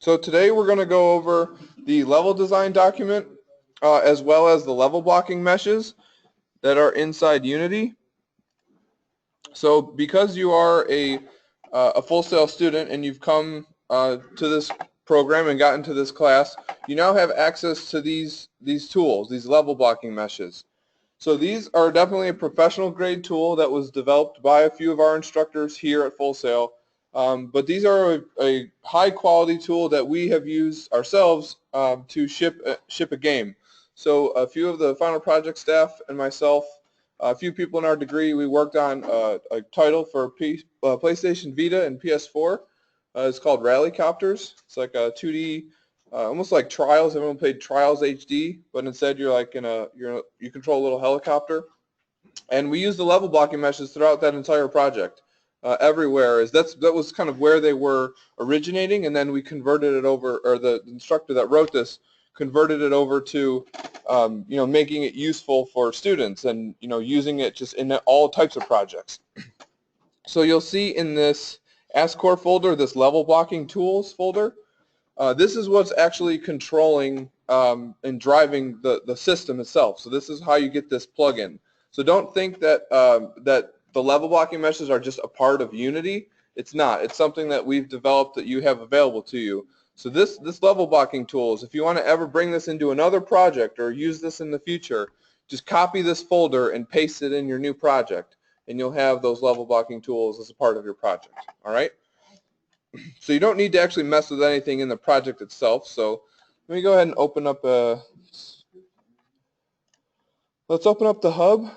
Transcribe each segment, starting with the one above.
So today we're going to go over the level design document as well as the level blocking meshes that are inside Unity. So because you are a Full Sail student and you've come to this program and gotten to this class, you now have access to these tools, these level blocking meshes. So these are definitely a professional grade tool that was developed by a few of our instructors here at Full Sail. But these are a high quality tool that we have used ourselves to ship a game. So a few of the final project staff and myself, a few people in our degree, we worked on a title for PlayStation Vita and PS4. It's called Rallycopters. It's like a 2D, almost like Trials. Everyone played Trials HD, but instead you're like you control a little helicopter. And we used the level blocking meshes throughout that entire project. Everywhere that was kind of where they were originating, and then we converted it over, or the instructor that wrote this converted it over to making it useful for students and using it just in all types of projects. So you'll see in this AskCore folder, this level blocking tools folder, this is what's actually controlling and driving the system itself. So this is how you get this plugin. So don't think that that the level blocking meshes are just a part of Unity. It's not. It's something that we've developed that you have available to you. So this level blocking tools, if you want to ever bring this into another project or use this in the future, just copy this folder and paste it in your new project, and you'll have those level blocking tools as a part of your project. All right? So you don't need to actually mess with anything in the project itself. So let me go ahead and open up let's open up the hub,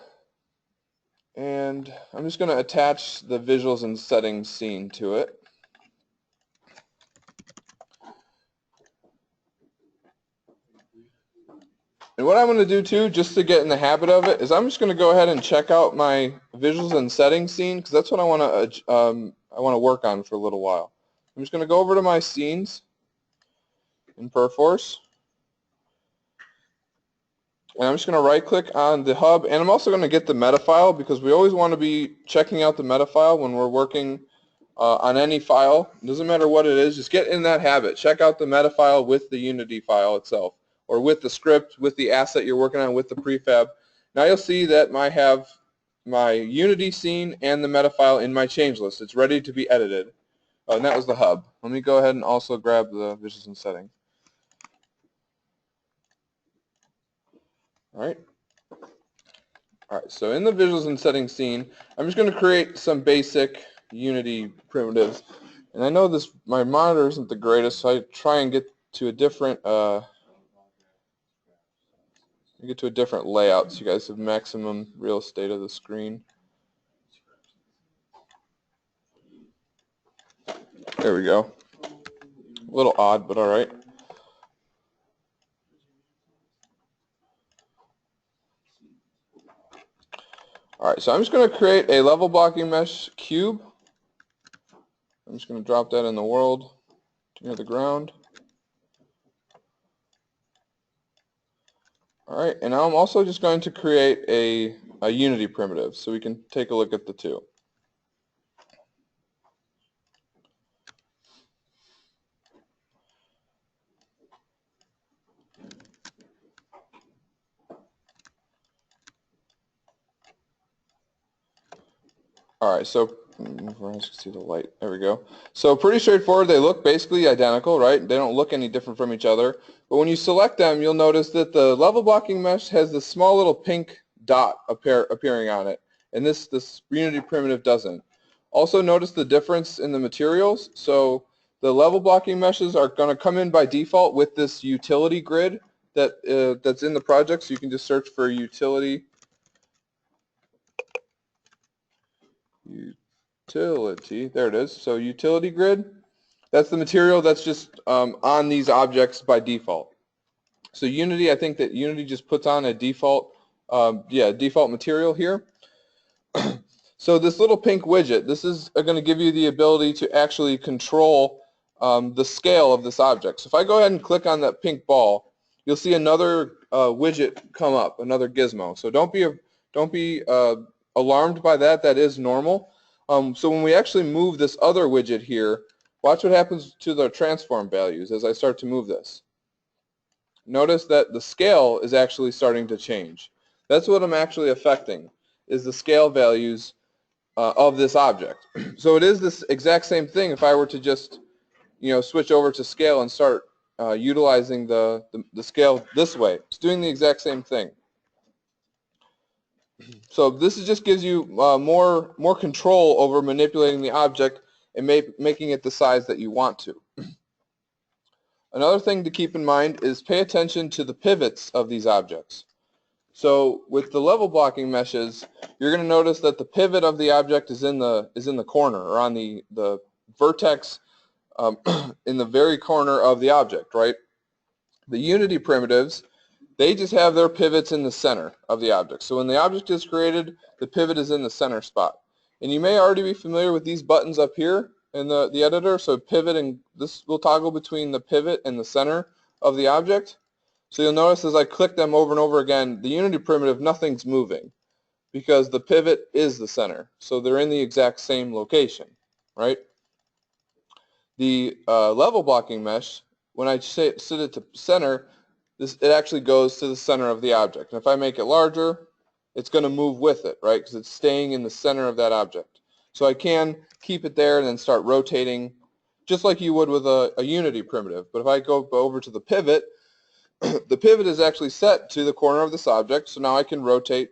and I'm just going to attach the visuals and settings scene to it. And what I'm going to do too, just to get in the habit of it, is I'm just going to go ahead and check out my visuals and settings scene, because that's what I want to work on for a little while. I'm just going to go over to my scenes in Perforce. And I'm just going to right click on the hub, and I'm also going to get the meta file, because we always want to be checking out the meta file when we're working on any file. It doesn't matter what it is, just get in that habit. Check out the meta file with the Unity file itself, or with the script, with the asset you're working on, with the prefab. Now you'll see that I have my Unity scene and the meta file in my change list. It's ready to be edited. And that was the hub. Let me go ahead and also grab the visuals and settings. All right, so in the visuals and settings scene, I'm just going to create some basic Unity primitives. And I know my monitor isn't the greatest, so I try and get to a different layout so you guys have maximum real estate of the screen. There we go. A little odd, but all right. All right, so I'm just going to create a level blocking mesh cube. I'm just going to drop that in the world near the ground. All right, and now I'm also just going to create a Unity primitive so we can take a look at the two. All right, so see the light. There we go. So pretty straightforward. They look basically identical, right? They don't look any different from each other. But when you select them, you'll notice that the level blocking mesh has this small little pink dot appearing on it, and this Unity primitive doesn't. Also notice the difference in the materials. So the level blocking meshes are going to come in by default with this utility grid that's in the project. So you can just search for utility. There it is. So utility grid, that's the material that's just on these objects by default. So Unity, I think that Unity just puts on a default, default material here. So this little pink widget, this is going to give you the ability to actually control the scale of this object. So if I go ahead and click on that pink ball, you'll see another widget come up, another gizmo. So don't be alarmed by that. That is normal. So when we actually move this other widget here, Watch what happens to the transform values as I start to move this. Notice that the scale is actually starting to change. That's what I'm actually affecting, is the scale values of this object. So it is this exact same thing if I were to just, switch over to scale and start utilizing the scale this way. It's doing the exact same thing. So this just gives you more control over manipulating the object and making it the size that you want to. Another thing to keep in mind is pay attention to the pivots of these objects. So with the level blocking meshes, you're going to notice that the pivot of the object is in the corner, or on the vertex in the very corner of the object, right? The Unity primitives, they just have their pivots in the center of the object. So when the object is created, the pivot is in the center spot. And you may already be familiar with these buttons up here in the editor. So pivot, and this will toggle between the pivot and the center of the object. So you'll notice as I click them over and over again, the Unity primitive, nothing's moving because the pivot is the center. So they're in the exact same location, right? The level blocking mesh, when I set it to center, it actually goes to the center of the object. And if I make it larger, it's going to move with it, right? Because it's staying in the center of that object. So I can keep it there and then start rotating just like you would with a Unity primitive. But if I go over to the pivot, the pivot is actually set to the corner of this object, so now I can rotate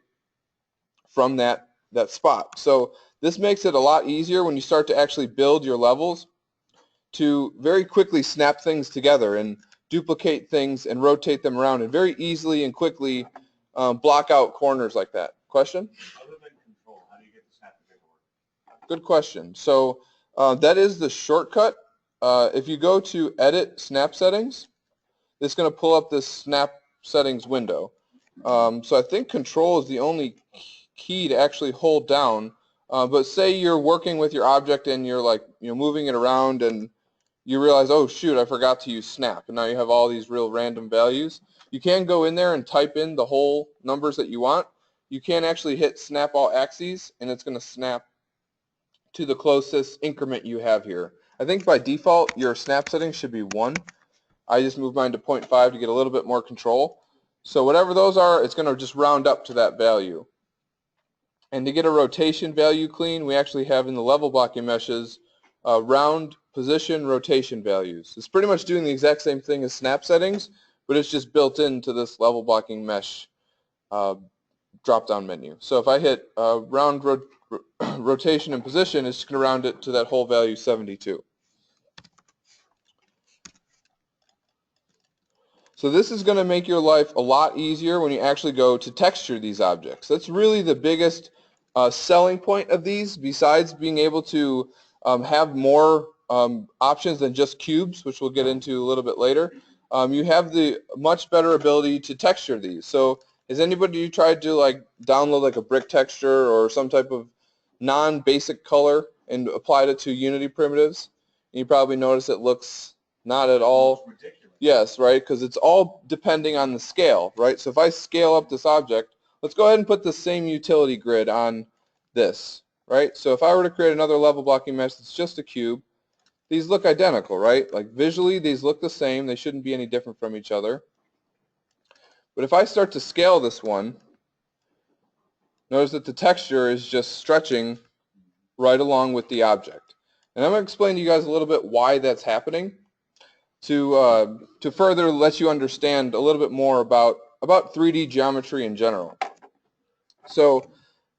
from that spot. So this makes it a lot easier when you start to actually build your levels to very quickly snap things together and duplicate things and rotate them around and very easily and quickly block out corners like that. Question? Other than control, how do you get the snap together work? Good question. So that is the shortcut. If you go to Edit Snap Settings, it's going to pull up this Snap Settings window. So I think Control is the only key to actually hold down. But say you're working with your object and you're moving it around and you realize, oh shoot, I forgot to use snap, and now you have all these real random values. You can go in there and type in the whole numbers that you want. You can actually hit snap all axes, and it's going to snap to the closest increment you have here. I think by default your snap settings should be 1. I just moved mine to 0.5 to get a little bit more control. So whatever those are, it's going to just round up to that value. And to get a rotation value clean, we actually have in the level blocking meshes round position rotation values. It's pretty much doing the exact same thing as snap settings, but it's just built into this level blocking mesh drop-down menu. So if I hit round rotation and position, it's going to round it to that whole value 72. So this is going to make your life a lot easier when you actually go to texture these objects. That's really the biggest selling point of these, besides being able to have more options than just cubes, which we'll get into a little bit later. You have the much better ability to texture these. So has anybody tried to download a brick texture or some type of non-basic color and applied it to Unity primitives? And you probably notice it looks not at all. Ridiculous. Yes, right, because it's all depending on the scale, right? So if I scale up this object, let's go ahead and put the same utility grid on this, right? So if I were to create another level blocking mesh that's just a cube, these look identical, right? Like visually, these look the same. They shouldn't be any different from each other. But if I start to scale this one, notice that the texture is just stretching right along with the object. And I'm going to explain to you guys a little bit why that's happening to further let you understand a little bit more about 3D geometry in general. So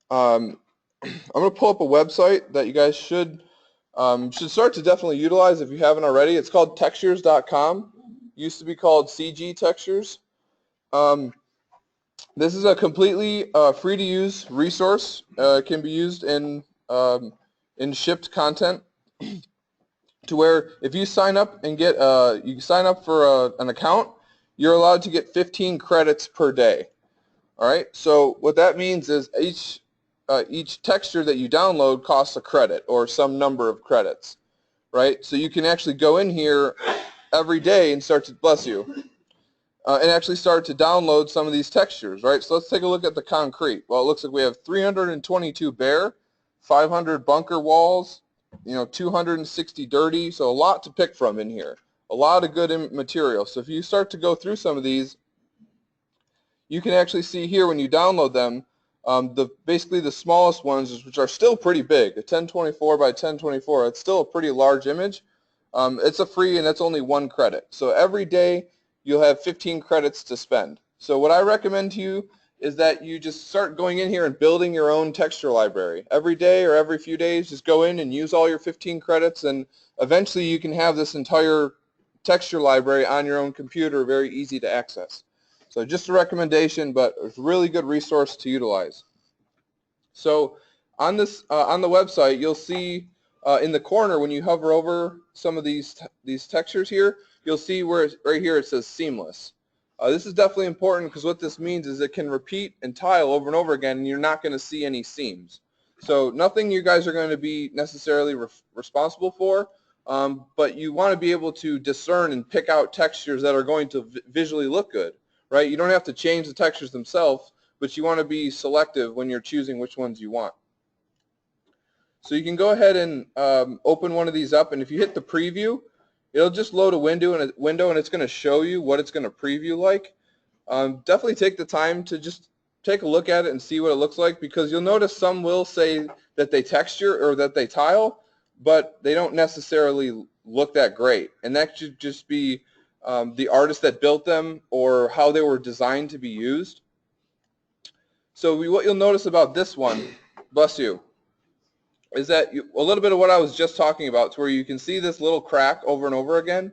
I'm going to pull up a website that you guys should start to definitely utilize if you haven't already. It's called textures.com. Used to be called CG Textures. This is a completely free to use resource. It can be used in shipped content, to where if you sign up and you sign up for an account, you're allowed to get 15 credits per day. All right. So what that means is each texture that you download costs a credit or some number of credits, right? So you can actually go in here every day and start to, bless you, and actually start to download some of these textures, right? So let's take a look at the concrete. Well, it looks like we have 322 bare, 500 bunker walls, 260 dirty, so a lot to pick from in here. A lot of good material. So if you start to go through some of these, you can actually see here when you download them, basically the smallest ones, which are still pretty big, a 1024 by 1024, it's still a pretty large image. It's a free and it's only 1 credit. So every day you'll have 15 credits to spend. So what I recommend to you is that you just start going in here and building your own texture library. Every day or every few days, just go in and use all your 15 credits, and eventually you can have this entire texture library on your own computer, very easy to access. So just a recommendation, but it's a really good resource to utilize. So on the website, you'll see in the corner when you hover over some of these textures here, you'll see where right here it says seamless. This is definitely important because what this means is it can repeat and tile over and over again, and you're not going to see any seams. So nothing you guys are going to be necessarily responsible for, but you want to be able to discern and pick out textures that are going to visually look good, right? You don't have to change the textures themselves, but you want to be selective when you're choosing which ones you want. So you can go ahead and open one of these up, and if you hit the preview, it'll just load a window and it's going to show you what it's going to preview like. Definitely take the time to just take a look at it and see what it looks like, because you'll notice some will say that they texture or that they tile, but they don't necessarily look that great. And that should just be the artist that built them or how they were designed to be used. So what you'll notice about this one, bless you, is that a little bit of what I was just talking about, to where you can see this little crack over and over again.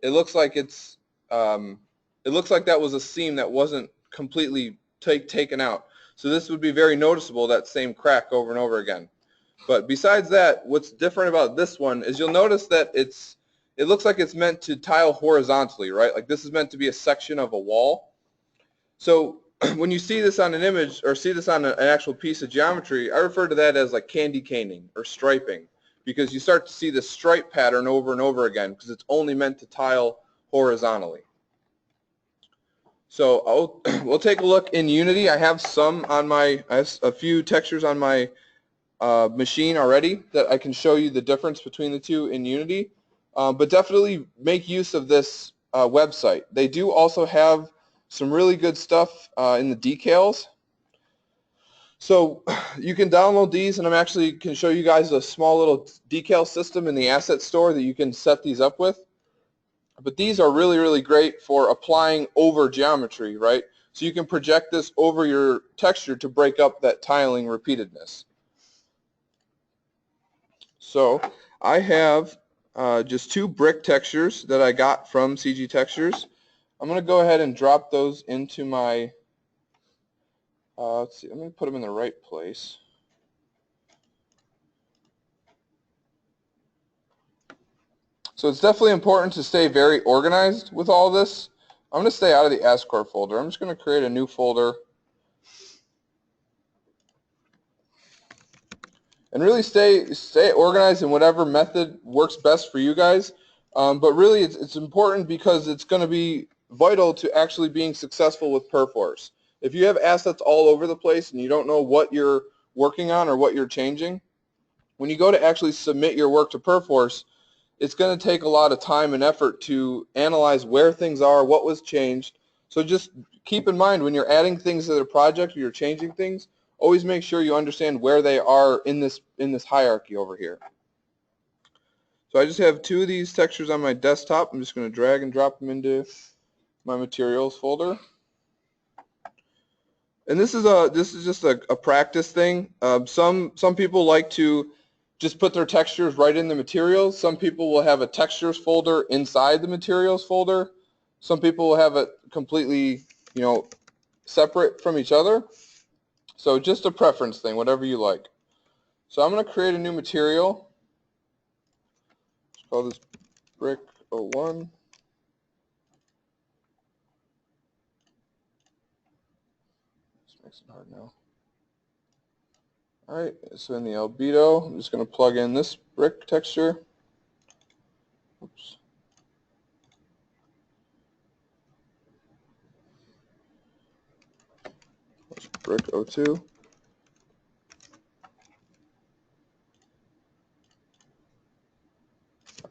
It looks like that was a seam that wasn't completely taken out. So this would be very noticeable, that same crack over and over again. But besides that, what's different about this one is you'll notice that it looks like it's meant to tile horizontally, right? Like this is meant to be a section of a wall. So when you see this on an image or see this on an actual piece of geometry, I refer to that as like candy caning or striping, because you start to see this stripe pattern over and over again because it's only meant to tile horizontally. So we'll take a look in Unity. I have a few textures on my machine already that I can show you the difference between the two in Unity. But definitely make use of this website. They do also have some really good stuff in the decals. So you can download these, and I actually can show you guys a small little decal system in the asset store that you can set these up with. But these are really, really great for applying over geometry, right? So you can project this over your texture to break up that tiling repeatedness. So I have just 2 brick textures that I got from CG Textures. I'm going to go ahead and drop those into my, let's see, I'm going to put them in the right place. So it's definitely important to stay very organized with all this. I'm going to stay out of the ASCOR folder. I'm just going to create a new folder. And really stay organized in whatever method works best for you guys. But really it's important because it's going to be vital to actually being successful with Perforce. If you have assets all over the place and you don't know what you're working on or what you're changing, when you go to actually submit your work to Perforce, it's going to take a lot of time and effort to analyze where things are, what was changed. So just keep in mind when you're adding things to the project or you're changing things, always make sure you understand where they are in this hierarchy over here. So I just have 2 of these textures on my desktop. I'm just going to drag and drop them into my materials folder. And this is just a practice thing. Some people like to just put their textures right in the materials. Some people will have a textures folder inside the materials folder. Some people will have it completely, separate from each other. So just a preference thing, whatever you like. So I'm going to create a new material. Let's call this brick 01. This makes it hard now. Alright, so in the albedo, I'm just going to plug in this brick texture. Oops. That's brick 02.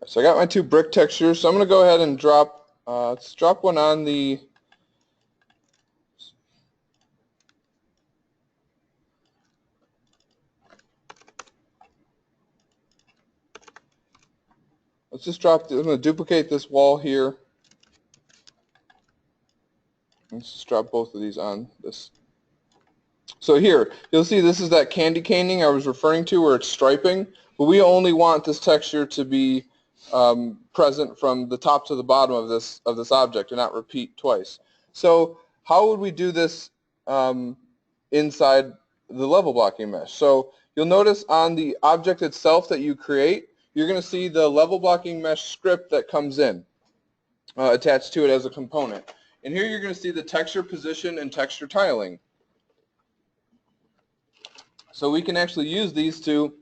So I got my two brick textures. So I'm going to go ahead and drop, let's drop one on the, let's just drop, I'm going to duplicate this wall here. Let's just drop both of these on this. So here, you'll see this is that candy caning I was referring to where it's striping, but we only want this texture to be present from the top to the bottom of this object and not repeat twice. So how would we do this inside the level blocking mesh? So you'll notice on the object itself that you create, you're going to see the level blocking mesh script that comes in attached to it as a component. And here you're going to see the texture position and texture tiling. So we can actually use these to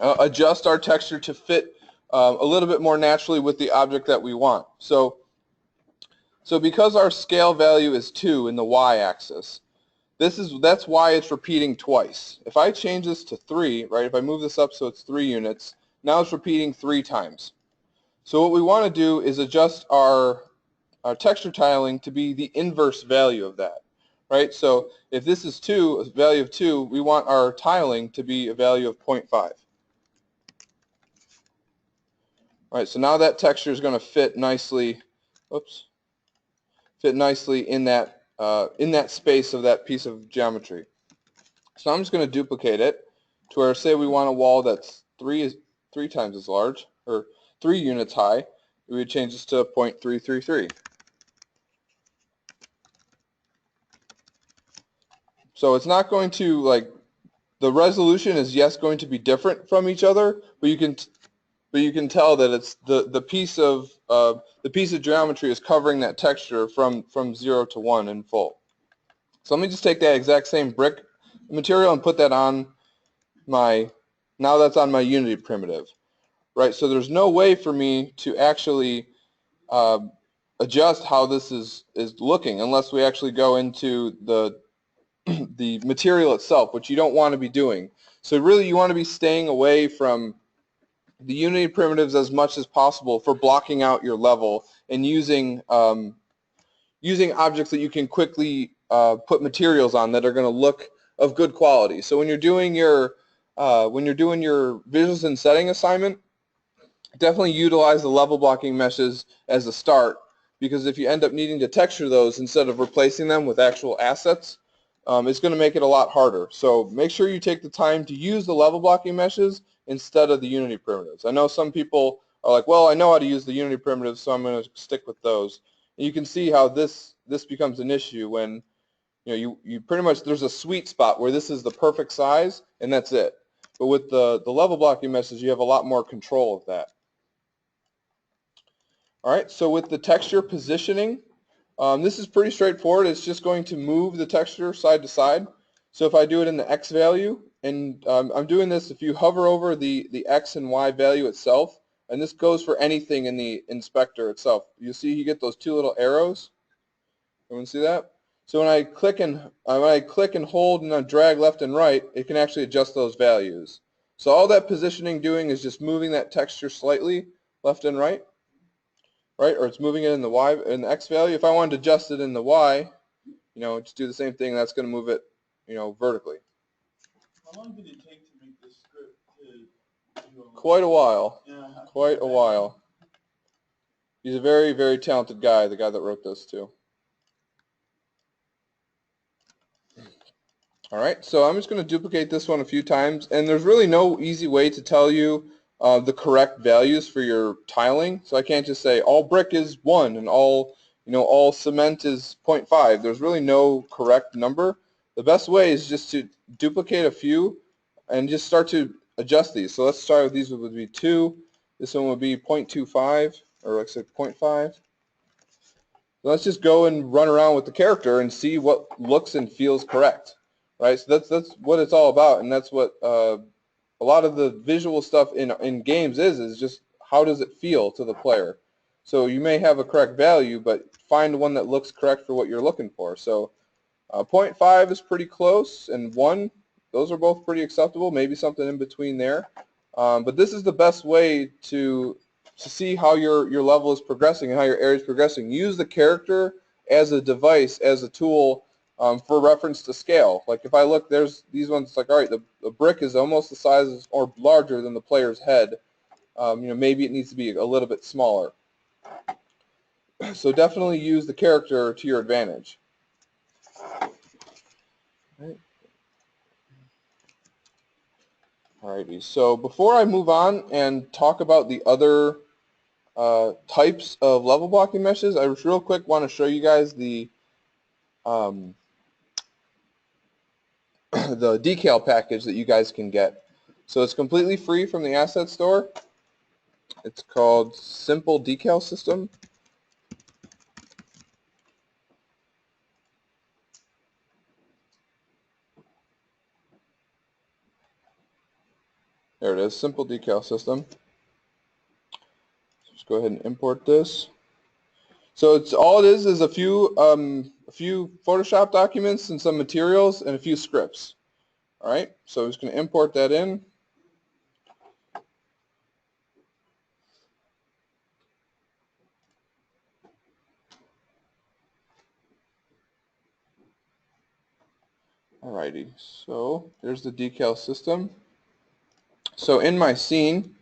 adjust our texture to fit a little bit more naturally with the object that we want. So because our scale value is 2 in the y-axis, that's why it's repeating twice. If I change this to 3, right, if I move this up so it's 3 units, now it's repeating 3 times. So what we want to do is adjust our texture tiling to be the inverse value of that. Right, so if this is 2, a value of 2, we want our tiling to be a value of 0.5. All right, so now that texture is going to fit nicely. Oops, fit nicely in that space of that piece of geometry. So I'm just going to duplicate it to where, say we want a wall that's three times as large, or 3 units high. We would change this to 0.333. So it's not going to, like, the resolution is, yes, going to be different from each other, but you can tell that it's the piece of geometry is covering that texture from 0 to 1 in full. So let me just take that exact same brick material and put that on now that's on my Unity primitive, right? So there's no way for me to actually adjust how this is looking unless we actually go into the material itself, which you don't want to be doing. So really you want to be staying away from the Unity primitives as much as possible for blocking out your level and using objects that you can quickly put materials on that are going to look of good quality. So when you're doing your visuals and setting assignment, definitely utilize the level blocking meshes as a start, because if you end up needing to texture those instead of replacing them with actual assets, it's going to make it a lot harder. So make sure you take the time to use the level blocking meshes instead of the Unity primitives. I know some people are like, well, I know how to use the Unity primitives, so I'm going to stick with those. And you can see how this becomes an issue when you pretty much, there's a sweet spot where this is the perfect size and that's it. But with the level blocking meshes, you have a lot more control of that. All right, so with the texture positioning, this is pretty straightforward. It's just going to move the texture side to side. So if I do it in the X value, and I'm doing this if you hover over the X and Y value itself, and this goes for anything in the inspector itself. You see you get those 2 little arrows. Everyone see that? So when I click and hold and I drag left and right, it can actually adjust those values. So all that positioning doing is just moving that texture slightly left and right. Right, or it's moving it in the X value. If I wanted to adjust it in the Y, just do the same thing. That's going to move it, vertically. How long did it take to make this script to do all Quite a while. Yeah, Quite a while. He's a very, very talented guy, the guy that wrote this too. All right, so I'm just going to duplicate this one a few times, and there's really no easy way to tell you the correct values for your tiling. So I can't just say all brick is 1 and all cement is 0.5. There's really no correct number. The best way is just to duplicate a few and just start to adjust these. So let's start with these. Would be 2. This one would be 0.25, or like I said, 0.5. So let's just go and run around with the character and see what looks and feels correct. Right, so that's what it's all about, and that's what a lot of the visual stuff in games is just how does it feel to the player. So you may have a correct value, but find one that looks correct for what you're looking for. So 0.5 is pretty close, and 1, those are both pretty acceptable, maybe something in between there. But this is the best way to to see how your level is progressing and how your area is progressing. Use the character as a device, as a tool for reference to scale. Like if I look, there's these ones. It's like, all right, the brick is almost the size or larger than the player's head. Maybe it needs to be a little bit smaller. So definitely use the character to your advantage. Alrighty, so before I move on and talk about the other types of level blocking meshes, I just real quick want to show you guys the the decal package that you guys can get. So it's completely free from the asset store. It's called Simple Decal System. There it is, Simple Decal System. Just go ahead and import this. So it's all it is a few Photoshop documents and some materials and a few scripts. All right, so I'm just going to import that in. Alrighty, so there's the decal system. So in my scene,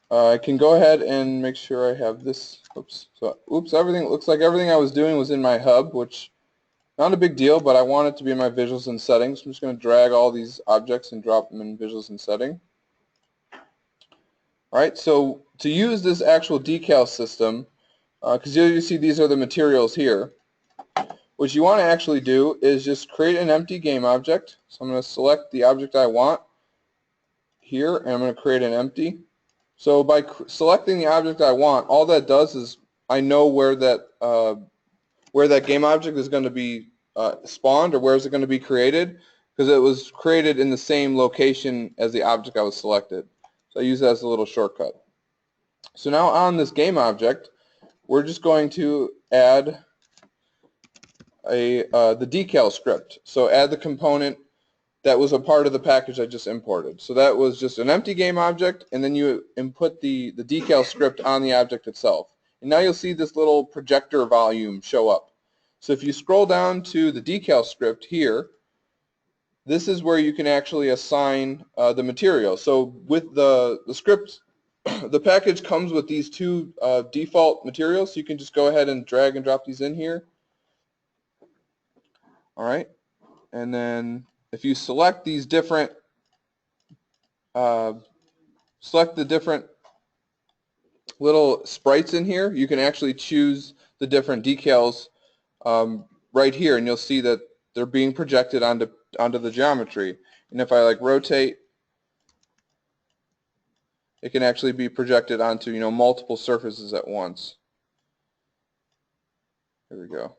I can go ahead and make sure I have this. Everything looks like everything I was doing was in my hub, which not a big deal, but I want it to be in my visuals and settings. I'm just going to drag all these objects and drop them in visuals and setting. All right, so to use this actual decal system, because you see these are the materials here, what you want to actually do is just create an empty game object. So I'm going to select the object I want here, and I'm going to create an empty. So by selecting the object I want, all that does is I know where that game object is going to be spawned, or where is it going to be created, because it was created in the same location as the object I was selected. So I use that as a little shortcut. So now on this game object, we're just going to add the decal script. So add the component that was a part of the package I just imported. So that was just an empty game object, and then you input the decal script on the object itself. And now you'll see this little projector volume show up. So if you scroll down to the decal script here, this is where you can actually assign the material. So with the script, the package comes with these two default materials. So you can just go ahead and drag and drop these in here. All right, and then if you select these different, select the different little sprites in here, you can actually choose the different decals right here, and you'll see that they're being projected onto the geometry. And if I rotate, it can actually be projected onto multiple surfaces at once. There we go.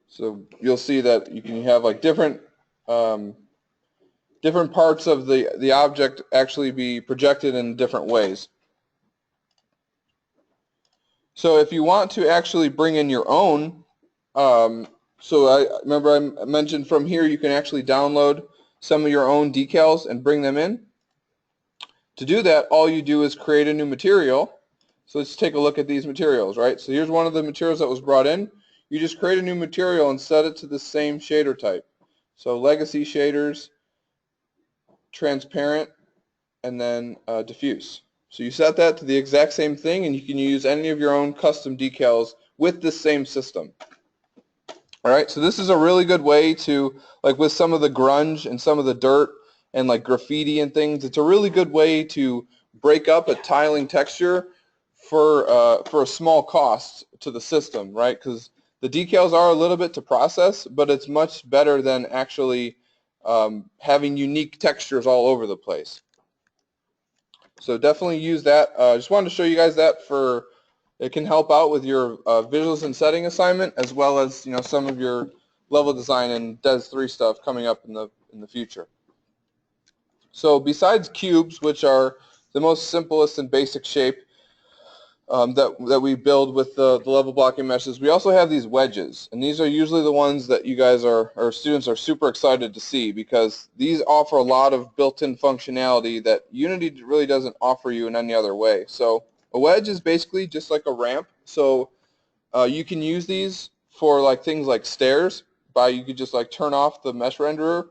So you'll see that you can have different different parts of the object actually be projected in different ways. So if you want to actually bring in your own, so I remember I mentioned from here you can actually download some of your own decals and bring them in. To do that, all you do is create a new material. So let's take a look at these materials, right? So here's one of the materials that was brought in. You just create a new material and set it to the same shader type. So legacy shaders, transparent, and then diffuse. So you set that to the exact same thing, and you can use any of your own custom decals with this same system. All right, so this is a really good way to, with some of the grunge and some of the dirt and graffiti and things, it's a really good way to break up a tiling texture for a small cost to the system, right? Because the decals are a little bit to process, but it's much better than actually having unique textures all over the place. So definitely use that. Just wanted to show you guys that it can help out with your visuals and setting assignment, as well as some of your level design and Des 3 stuff coming up in the future. So besides cubes, which are the most simplest and basic shape, that we build with the level blocking meshes. We also have these wedges, and these are usually the ones that you guys or students are super excited to see, because these offer a lot of built-in functionality that Unity really doesn't offer you in any other way. So a wedge is basically just like a ramp. So you can use these for like things like stairs. You could just like turn off the mesh renderer.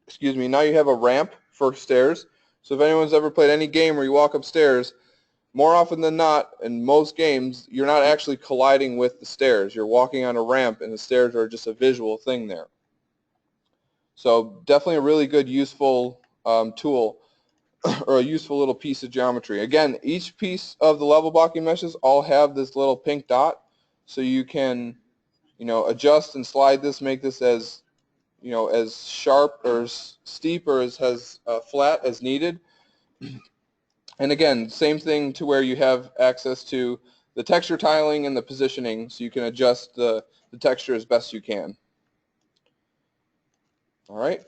Excuse me. Now you have a ramp for stairs. So if anyone's ever played any game where you walk upstairs, more often than not, in most games, you're not actually colliding with the stairs. You're walking on a ramp, and the stairs are just a visual thing there. So definitely a really good, useful tool, or a useful little piece of geometry. Again, each piece of the level blocking meshes all have this little pink dot, so you can, adjust and slide this, make this as, as sharp or as steep or as flat as needed. And again, same thing to where you have access to the texture tiling and the positioning, so you can adjust the texture as best you can. All right.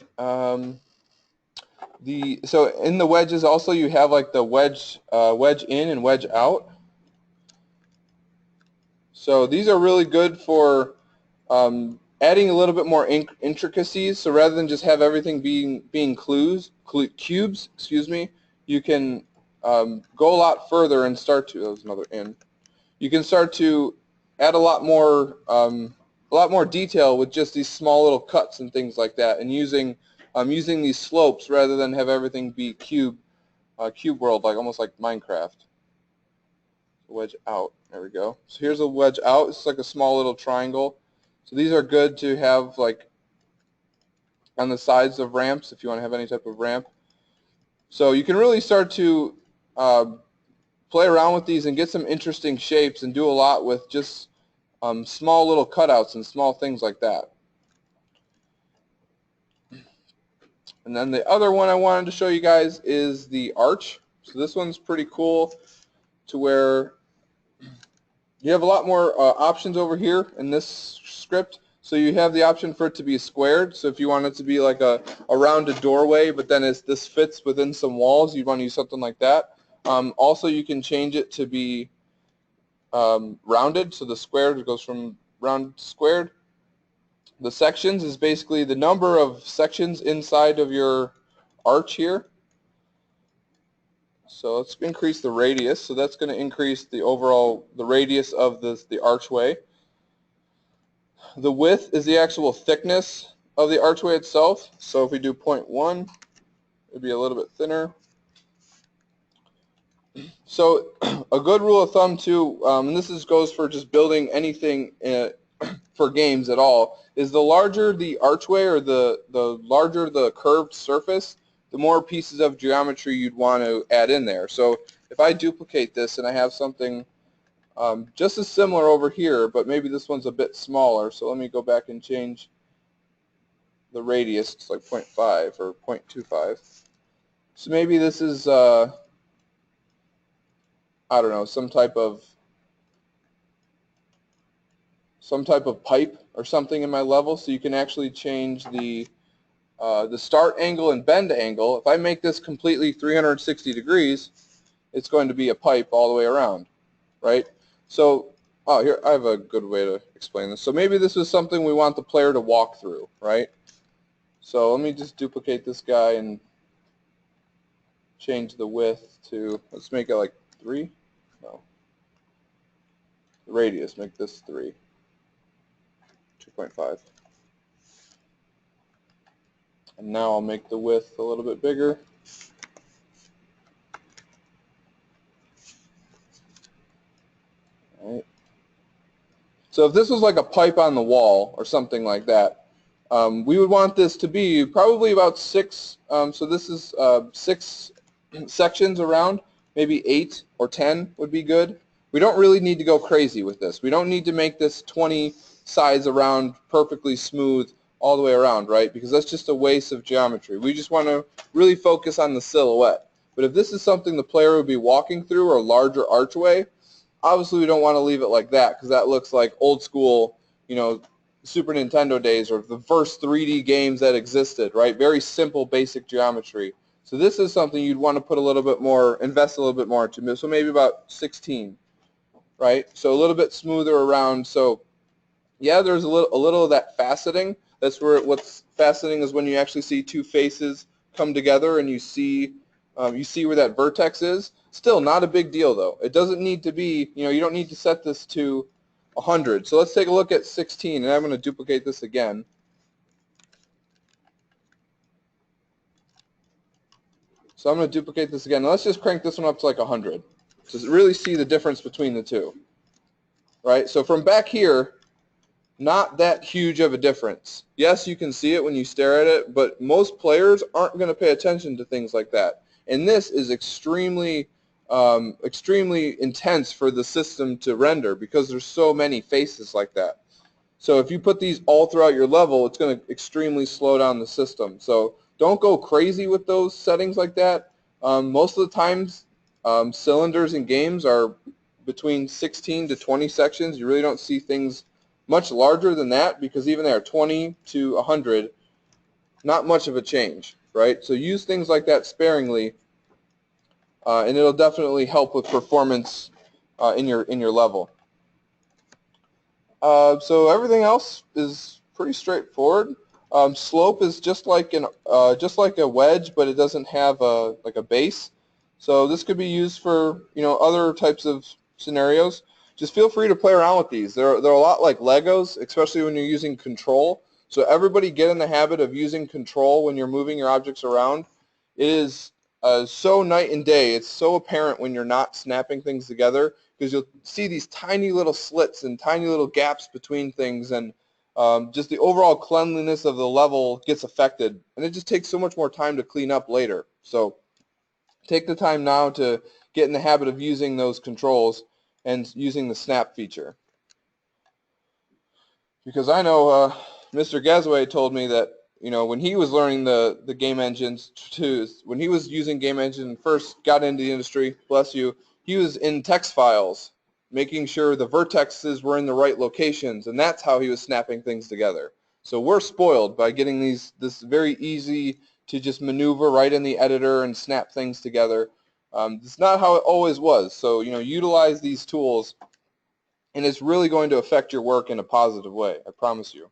So in the wedges also you have like the wedge in and wedge out. So these are really good for adding a little bit more intricacies. So rather than just have everything being cubes, excuse me, you can go a lot further and start to. There's another in. You can start to add a lot more detail with just these small little cuts and things like that, and using these slopes rather than have everything be cube world, like almost like Minecraft. Wedge out. There we go. So here's a wedge out. It's like a small little triangle. So these are good to have like on the sides of ramps if you want to have any type of ramp. So you can really start to play around with these and get some interesting shapes and do a lot with just small little cutouts and small things like that. And then the other one I wanted to show you guys is the arch. So this one's pretty cool, to where you have a lot more options over here in this script. So you have the option for it to be squared. So if you want it to be like a rounded doorway, but then this fits within some walls, you'd want to use something like that. Also, you can change it to be rounded. So the squared goes from round to squared. The sections is basically the number of sections inside of your arch here. So let's increase the radius. So that's going to increase the radius of the archway. The width is the actual thickness of the archway itself. So if we do 0.1, it would be a little bit thinner. So a good rule of thumb too, and this goes for just building anything for games at all, is the larger the archway, or the larger the curved surface, the more pieces of geometry you'd want to add in there. So if I duplicate this and I have something just as similar over here, but maybe this one's a bit smaller, so let me go back and change the radius to like 0.5 or 0.25. So maybe this is, I don't know, some type of pipe or something in my level, so you can actually change the start angle and bend angle. If I make this completely 360 degrees, it's going to be a pipe all the way around, right? So, here, I have a good way to explain this. So maybe this is something we want the player to walk through, right? So let me just duplicate this guy and change the width to, let's make it like 3. No. The radius, make this 3. 2.5. And now I'll make the width a little bit bigger. All right. So if this was like a pipe on the wall or something like that, we would want this to be probably about 6. So this is 6 sections around. Maybe 8 or 10 would be good. We don't really need to go crazy with this. We don't need to make this 20 sides around perfectly smooth all the way around, right? Because that's just a waste of geometry. We just want to really focus on the silhouette. But if this is something the player would be walking through, or a larger archway, obviously we don't want to leave it like that, because that looks like old school, Super Nintendo days, or the first 3D games that existed, right? Very simple, basic geometry. So this is something you'd want to put a little bit more, invest a little bit more into. So maybe about 16, right? So a little bit smoother around. So yeah, there's a little of that faceting. That's where what's faceting is when you actually see two faces come together and you see where that vertex is. Still not a big deal though. It doesn't need to be, you don't need to set this to 100. So let's take a look at 16, and I'm going to duplicate this again. So I'm going to duplicate this again. Now let's just crank this one up to like 100 to really see the difference between the two. Right? So from back here, not that huge of a difference. Yes, you can see it when you stare at it, but most players aren't going to pay attention to things like that. And this is extremely intense for the system to render because there's so many faces like that. So if you put these all throughout your level, it's going to extremely slow down the system. So don't go crazy with those settings like that. Most of the times, cylinders in games are between 16 to 20 sections. You really don't see things much larger than that because even there, 20 to 100, not much of a change, right? So use things like that sparingly, and it'll definitely help with performance in your level. So everything else is pretty straightforward. Slope is just like a wedge, but it doesn't have like a base. So this could be used for other types of scenarios. Just feel free to play around with these. They're a lot like Legos, especially when you're using control. So everybody get in the habit of using control when you're moving your objects around. It is so night and day. It's so apparent when you're not snapping things together because you'll see these tiny little slits and tiny little gaps between things, and just the overall cleanliness of the level gets affected, and it just takes so much more time to clean up later. So take the time now to get in the habit of using those controls and using the snap feature. Because I know Mr. Gazaway told me that when he was learning the game engines too, when he was using game engine and first got into the industry, bless you, he was in text files, making sure the vertexes were in the right locations, and that's how he was snapping things together. So we're spoiled by getting this very easy to just maneuver right in the editor and snap things together. It's not how it always was. So utilize these tools, and it's really going to affect your work in a positive way, I promise you.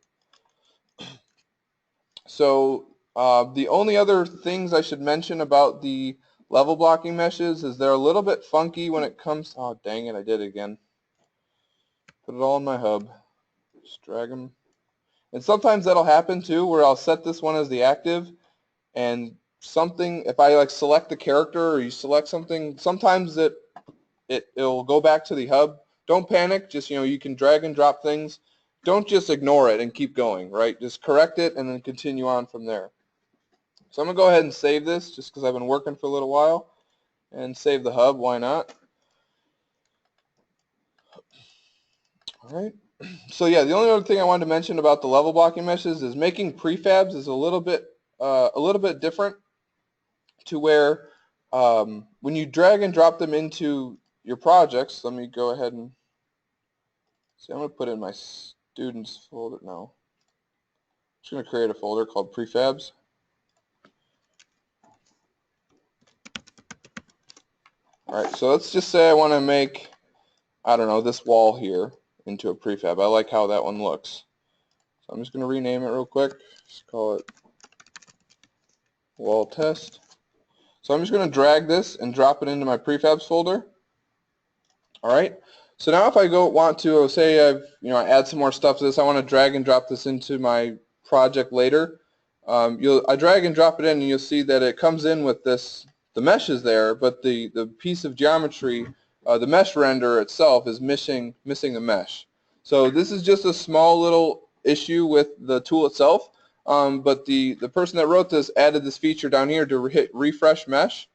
So the only other things I should mention about the level blocking meshes is they're a little bit funky when it comes, oh dang it, I did it again. Put it all in my hub, just drag them. And sometimes that'll happen too, where I'll set this one as the active, and something, if I like select the character or you select something, sometimes it'll go back to the hub. Don't panic, just you can drag and drop things. Don't just ignore it and keep going, right? Just correct it and then continue on from there. So I'm going to go ahead and save this just because I've been working for a little while, and save the hub, why not? All right. So yeah, the only other thing I wanted to mention about the level blocking meshes is making prefabs is a little bit different, to where when you drag and drop them into your projects, let me go ahead and see, I'm going to put in my students folder now. I'm just going to create a folder called prefabs. All right, so let's just say I want to make, I don't know, this wall here into a prefab. I like how that one looks. So I'm just going to rename it real quick. Just call it wall test. So I'm just going to drag this and drop it into my prefabs folder. All right. So now if I want to say I've I add some more stuff to this, I want to drag and drop this into my project later. I drag and drop it in, and you'll see that it comes in with the mesh is there, but the piece of geometry, the mesh render itself is missing the mesh. So this is just a small little issue with the tool itself, but the person that wrote this added this feature down here to hit refresh mesh,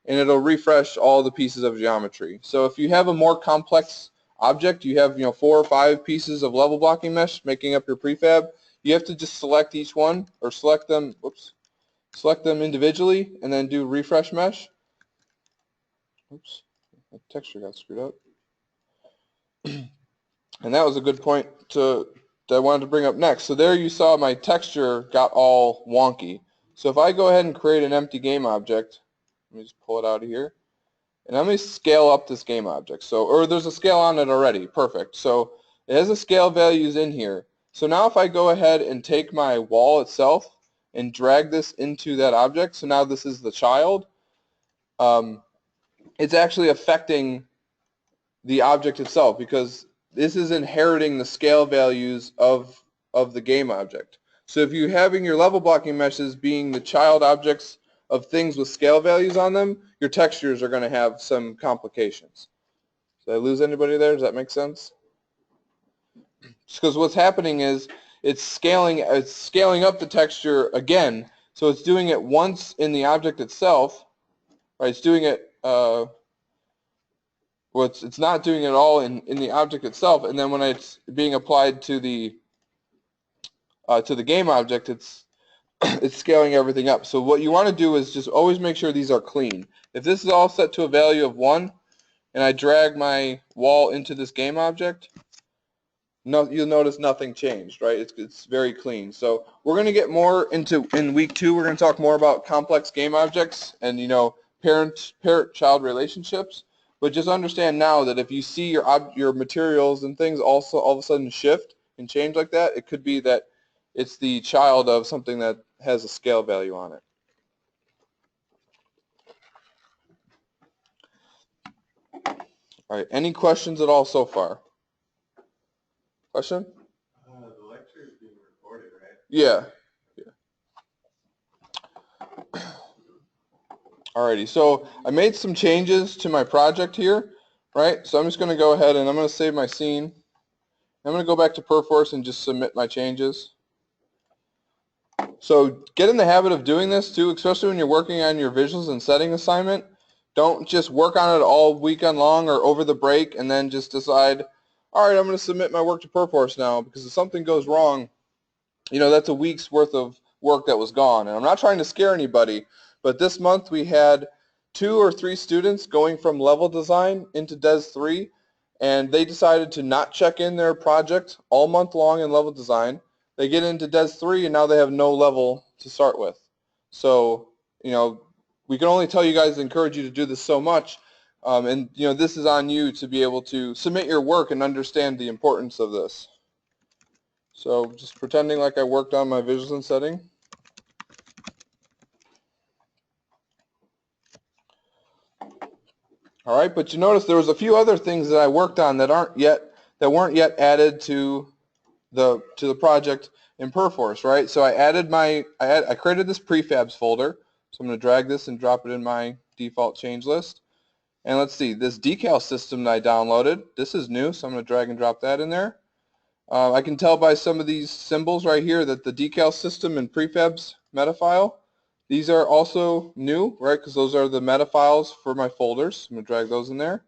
and it'll refresh all the pieces of geometry. So if you have a more complex object, you have 4 or 5 pieces of level blocking mesh making up your prefab, you have to just select each one, or select them individually, and then do refresh mesh. Oops, my texture got screwed up. And that was a good point that I wanted to bring up next. So there you saw my texture got all wonky. So if I go ahead and create an empty game object, let me just pull it out of here, and I'm going to scale up this game object. So, or there's a scale on it already. Perfect. So it has a scale values in here. So now if I go ahead and take my wall itself and drag this into that object, so now this is the child, it's actually affecting the object itself because this is inheriting the scale values of the game object. So if you're having your level blocking meshes being the child objects of things with scale values on them, your textures are going to have some complications. Did I lose anybody there? Does that make sense? Because what's happening is it's scaling up the texture again. So it's doing it once in the object itself, right? It's doing it. Well, it's not doing it all in the object itself, and then when it's being applied to the game object, it's scaling everything up. So what you want to do is just always make sure these are clean. If this is all set to a value of 1, and I drag my wall into this game object, you'll notice nothing changed, right? It's very clean. So we're going to get more into, in week 2, we're going to talk more about complex game objects and, parent-child relationships. But just understand now that if you see your materials and things also all of a sudden shift and change like that, it could be that it's the child of something that has a scale value on it. All right, any questions at all so far? Question? The lecture is being recorded, right? Yeah. Alrighty, so I made some changes to my project here, right? So I'm just going to go ahead and I'm going to save my scene. I'm going to go back to Perforce and just submit my changes. So get in the habit of doing this too, especially when you're working on your visuals and setting assignment. Don't just work on it all weekend long or over the break and then just decide, all right, I'm going to submit my work to Perforce now, because if something goes wrong, that's a week's worth of work that was gone. And I'm not trying to scare anybody, but this month we had 2 or 3 students going from level design into Des 3, and they decided to not check in their project all month long in level design. They get into Des 3 and now they have no level to start with. So, we can only tell you guys to encourage you to do this so much. And this is on you to be able to submit your work and understand the importance of this. So just pretending like I worked on my visuals and setting. All right, but you notice there was a few other things that I worked on that weren't yet added to the project in Perforce, right? So I created this prefabs folder. So I'm going to drag this and drop it in my default change list. And let's see, this decal system that I downloaded, this is new, so I'm going to drag and drop that in there. I can tell by some of these symbols right here that the decal system and prefabs meta file, these are also new, right, because those are the meta files for my folders. I'm going to drag those in there.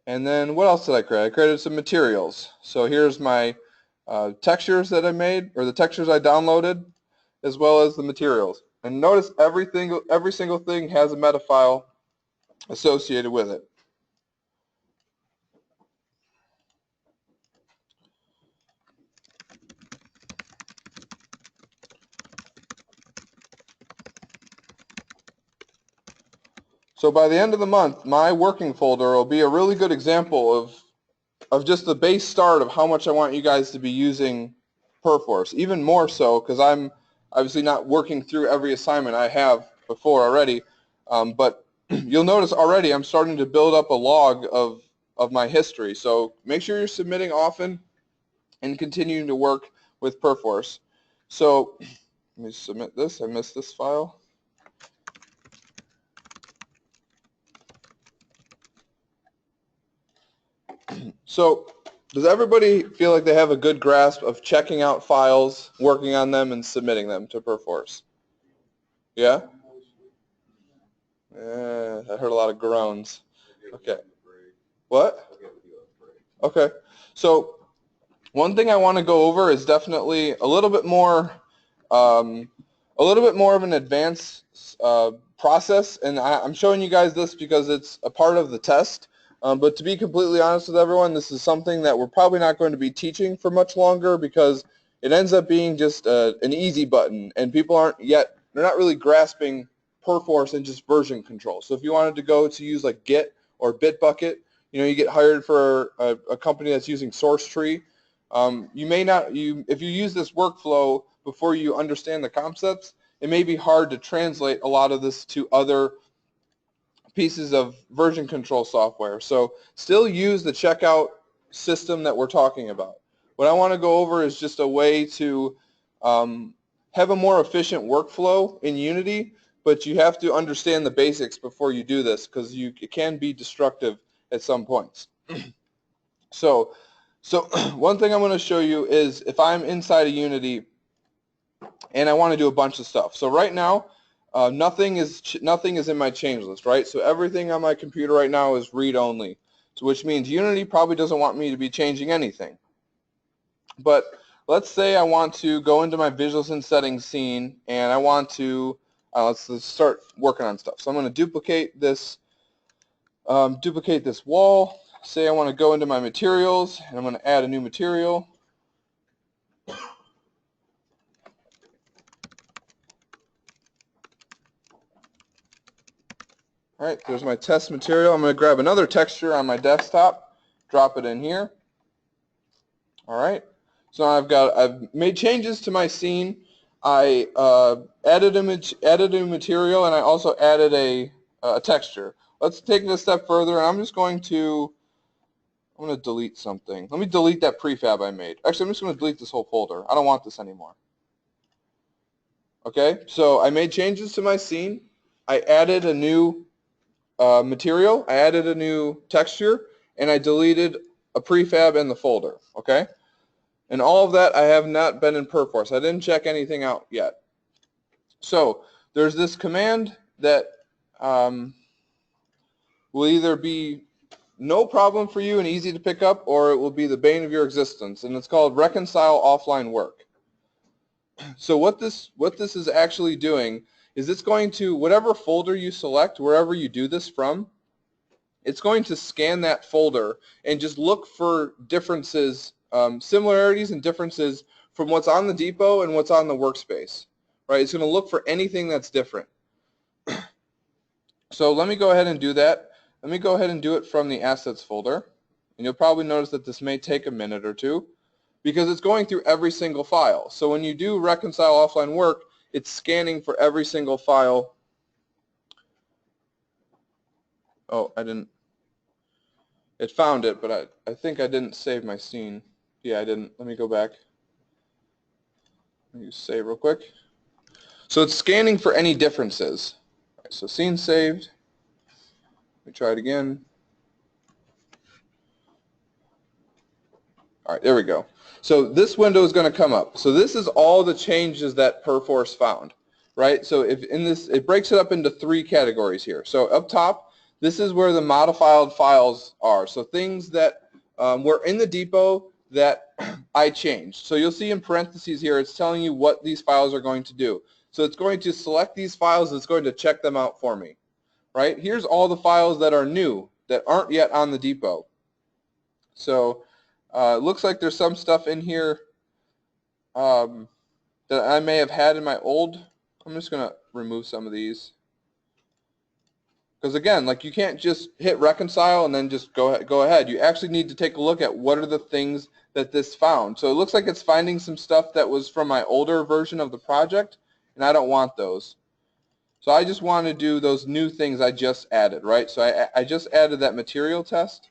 And then what else did I create? I created some materials. So here's my textures that I made, or the textures I downloaded, as well as the materials. And notice every single thing has a meta file associated with it. So by the end of the month, my working folder will be a really good example of just the base start of how much I want you guys to be using Perforce. Even more so because I'm obviously not working through every assignment I have before already. But you'll notice already I'm starting to build up a log of my history. So make sure you're submitting often and continuing to work with Perforce. So let me submit this. I missed this file. So does everybody feel like they have a good grasp of checking out files, working on them, and submitting them to Perforce? Yeah? I heard a lot of groans. Okay. What? Okay. So one thing I want to go over is definitely a little bit more of an advanced process, and I'm showing you guys this because it's a part of the test. But to be completely honest with everyone, this is something that we're probably not going to be teaching for much longer because it ends up being just an easy button, and people aren't yet they're not really grasping Perforce and just version control. So if you wanted to go to use like Git or Bitbucket, you get hired for a company that's using SourceTree. You may not, if you use this workflow before you understand the concepts, it may be hard to translate a lot of this to other pieces of version control software. So still use the checkout system that we're talking about. What I want to go over is just a way to have a more efficient workflow in Unity, but you have to understand the basics before you do this because it can be destructive at some points. So one thing I'm going to show you is if I'm inside of Unity and I want to do a bunch of stuff. So right now, nothing is in my change list, right? So everything on my computer right now is read-only, so which means Unity probably doesn't want me to be changing anything. But let's say I want to go into my visuals and settings scene, and I want to let's start working on stuff. So I'm going to duplicate this wall. Say I want to go into my materials, and I'm going to add a new material. All right, there's my test material. I'm going to grab another texture on my desktop, drop it in here. All right, so I've made changes to my scene. I added a material, and I also added a texture. Let's take it a step further, and I'm going to delete something. Let me delete that prefab I made. Actually, I'm just going to delete this whole folder. I don't want this anymore. Okay, so I made changes to my scene. I added a new material, I added a new texture, and I deleted a prefab in the folder, okay? And all of that I have not been in Perforce. I didn't check anything out yet. So there's this command that will either be no problem for you and easy to pick up, or it will be the bane of your existence, and it's called reconcile offline work. So what this is actually doing is it's going to, whatever folder you select, wherever you do this from, it's going to scan that folder and just look for differences, similarities and differences from what's on the depot and what's on the workspace, right? It's going to look for anything that's different. So let me go ahead and do that. Let me go ahead and do it from the assets folder. And you'll probably notice that this may take a minute or two because it's going through every single file. So when you do reconcile offline work, it's scanning for every single file. Oh, it found it, but I think I didn't save my scene. Yeah, I didn't. Let me go back. Let me save real quick. So it's scanning for any differences. Right, so scene saved. Let me try it again. All right, there we go. So this window is going to come up. So this is all the changes that Perforce found, right? So if in this, it breaks it up into 3 categories here. So up top, this is where the modified files are. So things that were in the depot that I changed. So you'll see in parentheses here, it's telling you what these files are going to do. So it's going to select these files, it's going to check them out for me, right? Here's all the files that are new, that aren't yet on the depot. So it looks like there's some stuff in here that I may have had in my old. I'm just going to remove some of these. Because again, like you can't just hit reconcile and then just go ahead. You actually need to take a look at what are the things that this found. So it looks like it's finding some stuff that was from my older version of the project, and I don't want those. So I just want to do those new things I just added, right? So I just added that material test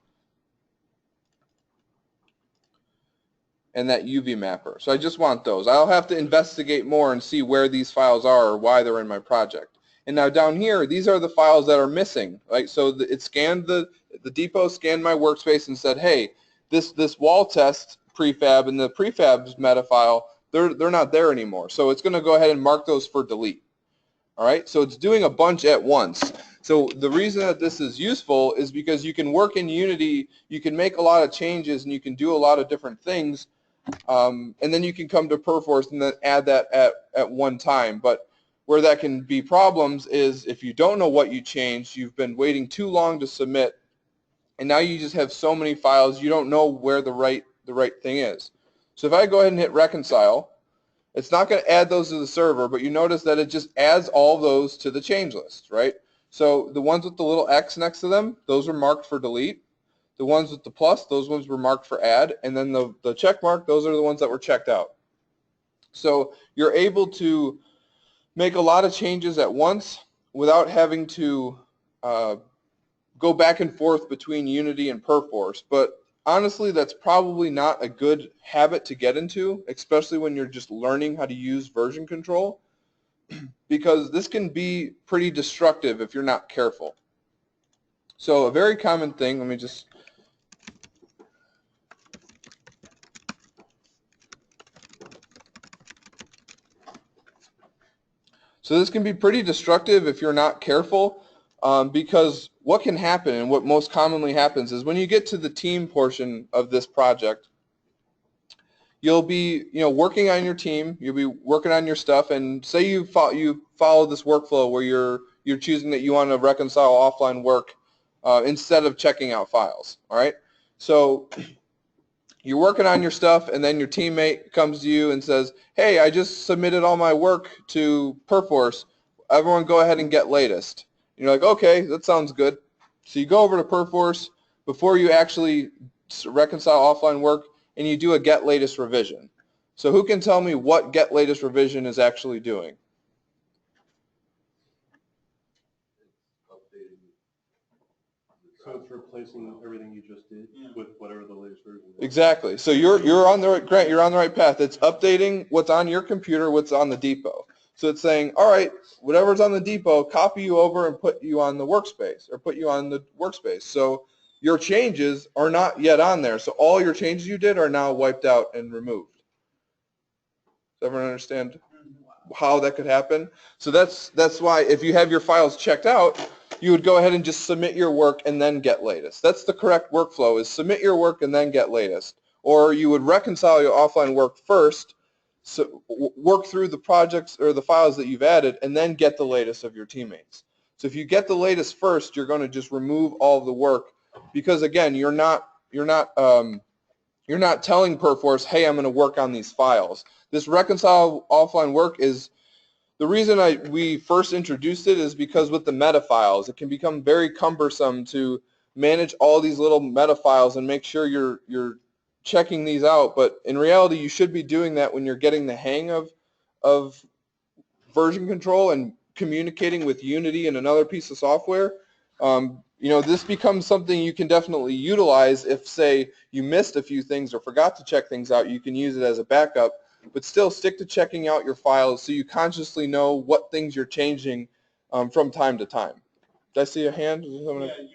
and that UV mapper. So I just want those. I'll have to investigate more and see where these files are or why they're in my project. And now down here, these are the files that are missing. Right? So it scanned the depot scanned my workspace and said, hey, this wall test prefab and the prefabs meta file, they're not there anymore. So it's going to go ahead and mark those for delete. All right, so it's doing a bunch at once. So the reason that this is useful is because you can work in Unity, you can make a lot of changes, and you can do a lot of different things, and then you can come to Perforce and then add that at one time. But where that can be problems is if you don't know what you changed, you've been waiting too long to submit, and now you just have so many files, you don't know where the right thing is. So if I go ahead and hit reconcile, It's not going to add those to the server, but you notice that it just adds all those to the change list, right? So the ones with the little X next to them, those are marked for delete. The ones with the plus, those ones were marked for add. And then the check mark, those are the ones that were checked out. So you're able to make a lot of changes at once without having to go back and forth between Unity and Perforce. But honestly, that's probably not a good habit to get into, especially when you're just learning how to use version control, because this can be pretty destructive if you're not careful. So a very common thing, let me just... So this can be pretty destructive if you're not careful, because what can happen, and what most commonly happens, is when you get to the team portion of this project, you'll be working on your team, you'll be working on your stuff, and say you follow this workflow where you're choosing that you want to reconcile offline work instead of checking out files. All right, so you're working on your stuff, and then your teammate comes to you and says, hey, I just submitted all my work to Perforce. Everyone go ahead and get latest. And you're like, okay, that sounds good. So you go over to Perforce before you actually reconcile offline work, and you do a get latest revision. So who can tell me what get latest revision is actually doing? So it's replacing everything you just did with whatever the latest version is. Exactly. So you're on the right, Grant, you're on the right path. It's updating what's on your computer, what's on the depot. So it's saying, all right, whatever's on the depot, copy you over and put you on the workspace, or put you on the workspace. So your changes are not yet on there. So all your changes you did are now wiped out and removed. Does everyone understand how that could happen? So that's why if you have your files checked out, you would go ahead and just submit your work and then get latest. That's the correct workflow, is submit your work and then get latest. Or you would reconcile your offline work first, so work through the projects or the files that you've added, and then get the latest of your teammates. So if you get the latest first, you're going to just remove all of the work, because again, you're not telling Perforce, hey, I'm going to work on these files. This reconcile offline work is the reason we first introduced it, is because with the meta files, it can become very cumbersome to manage all these little meta files and make sure you're checking these out. But in reality, you should be doing that when you're getting the hang of version control and communicating with Unity and another piece of software. This becomes something you can definitely utilize if, say, you missed a few things or forgot to check things out. You can use it as a backup. But still stick to checking out your files so you consciously know what things you're changing from time to time. Did I see a hand? Yeah, you already answered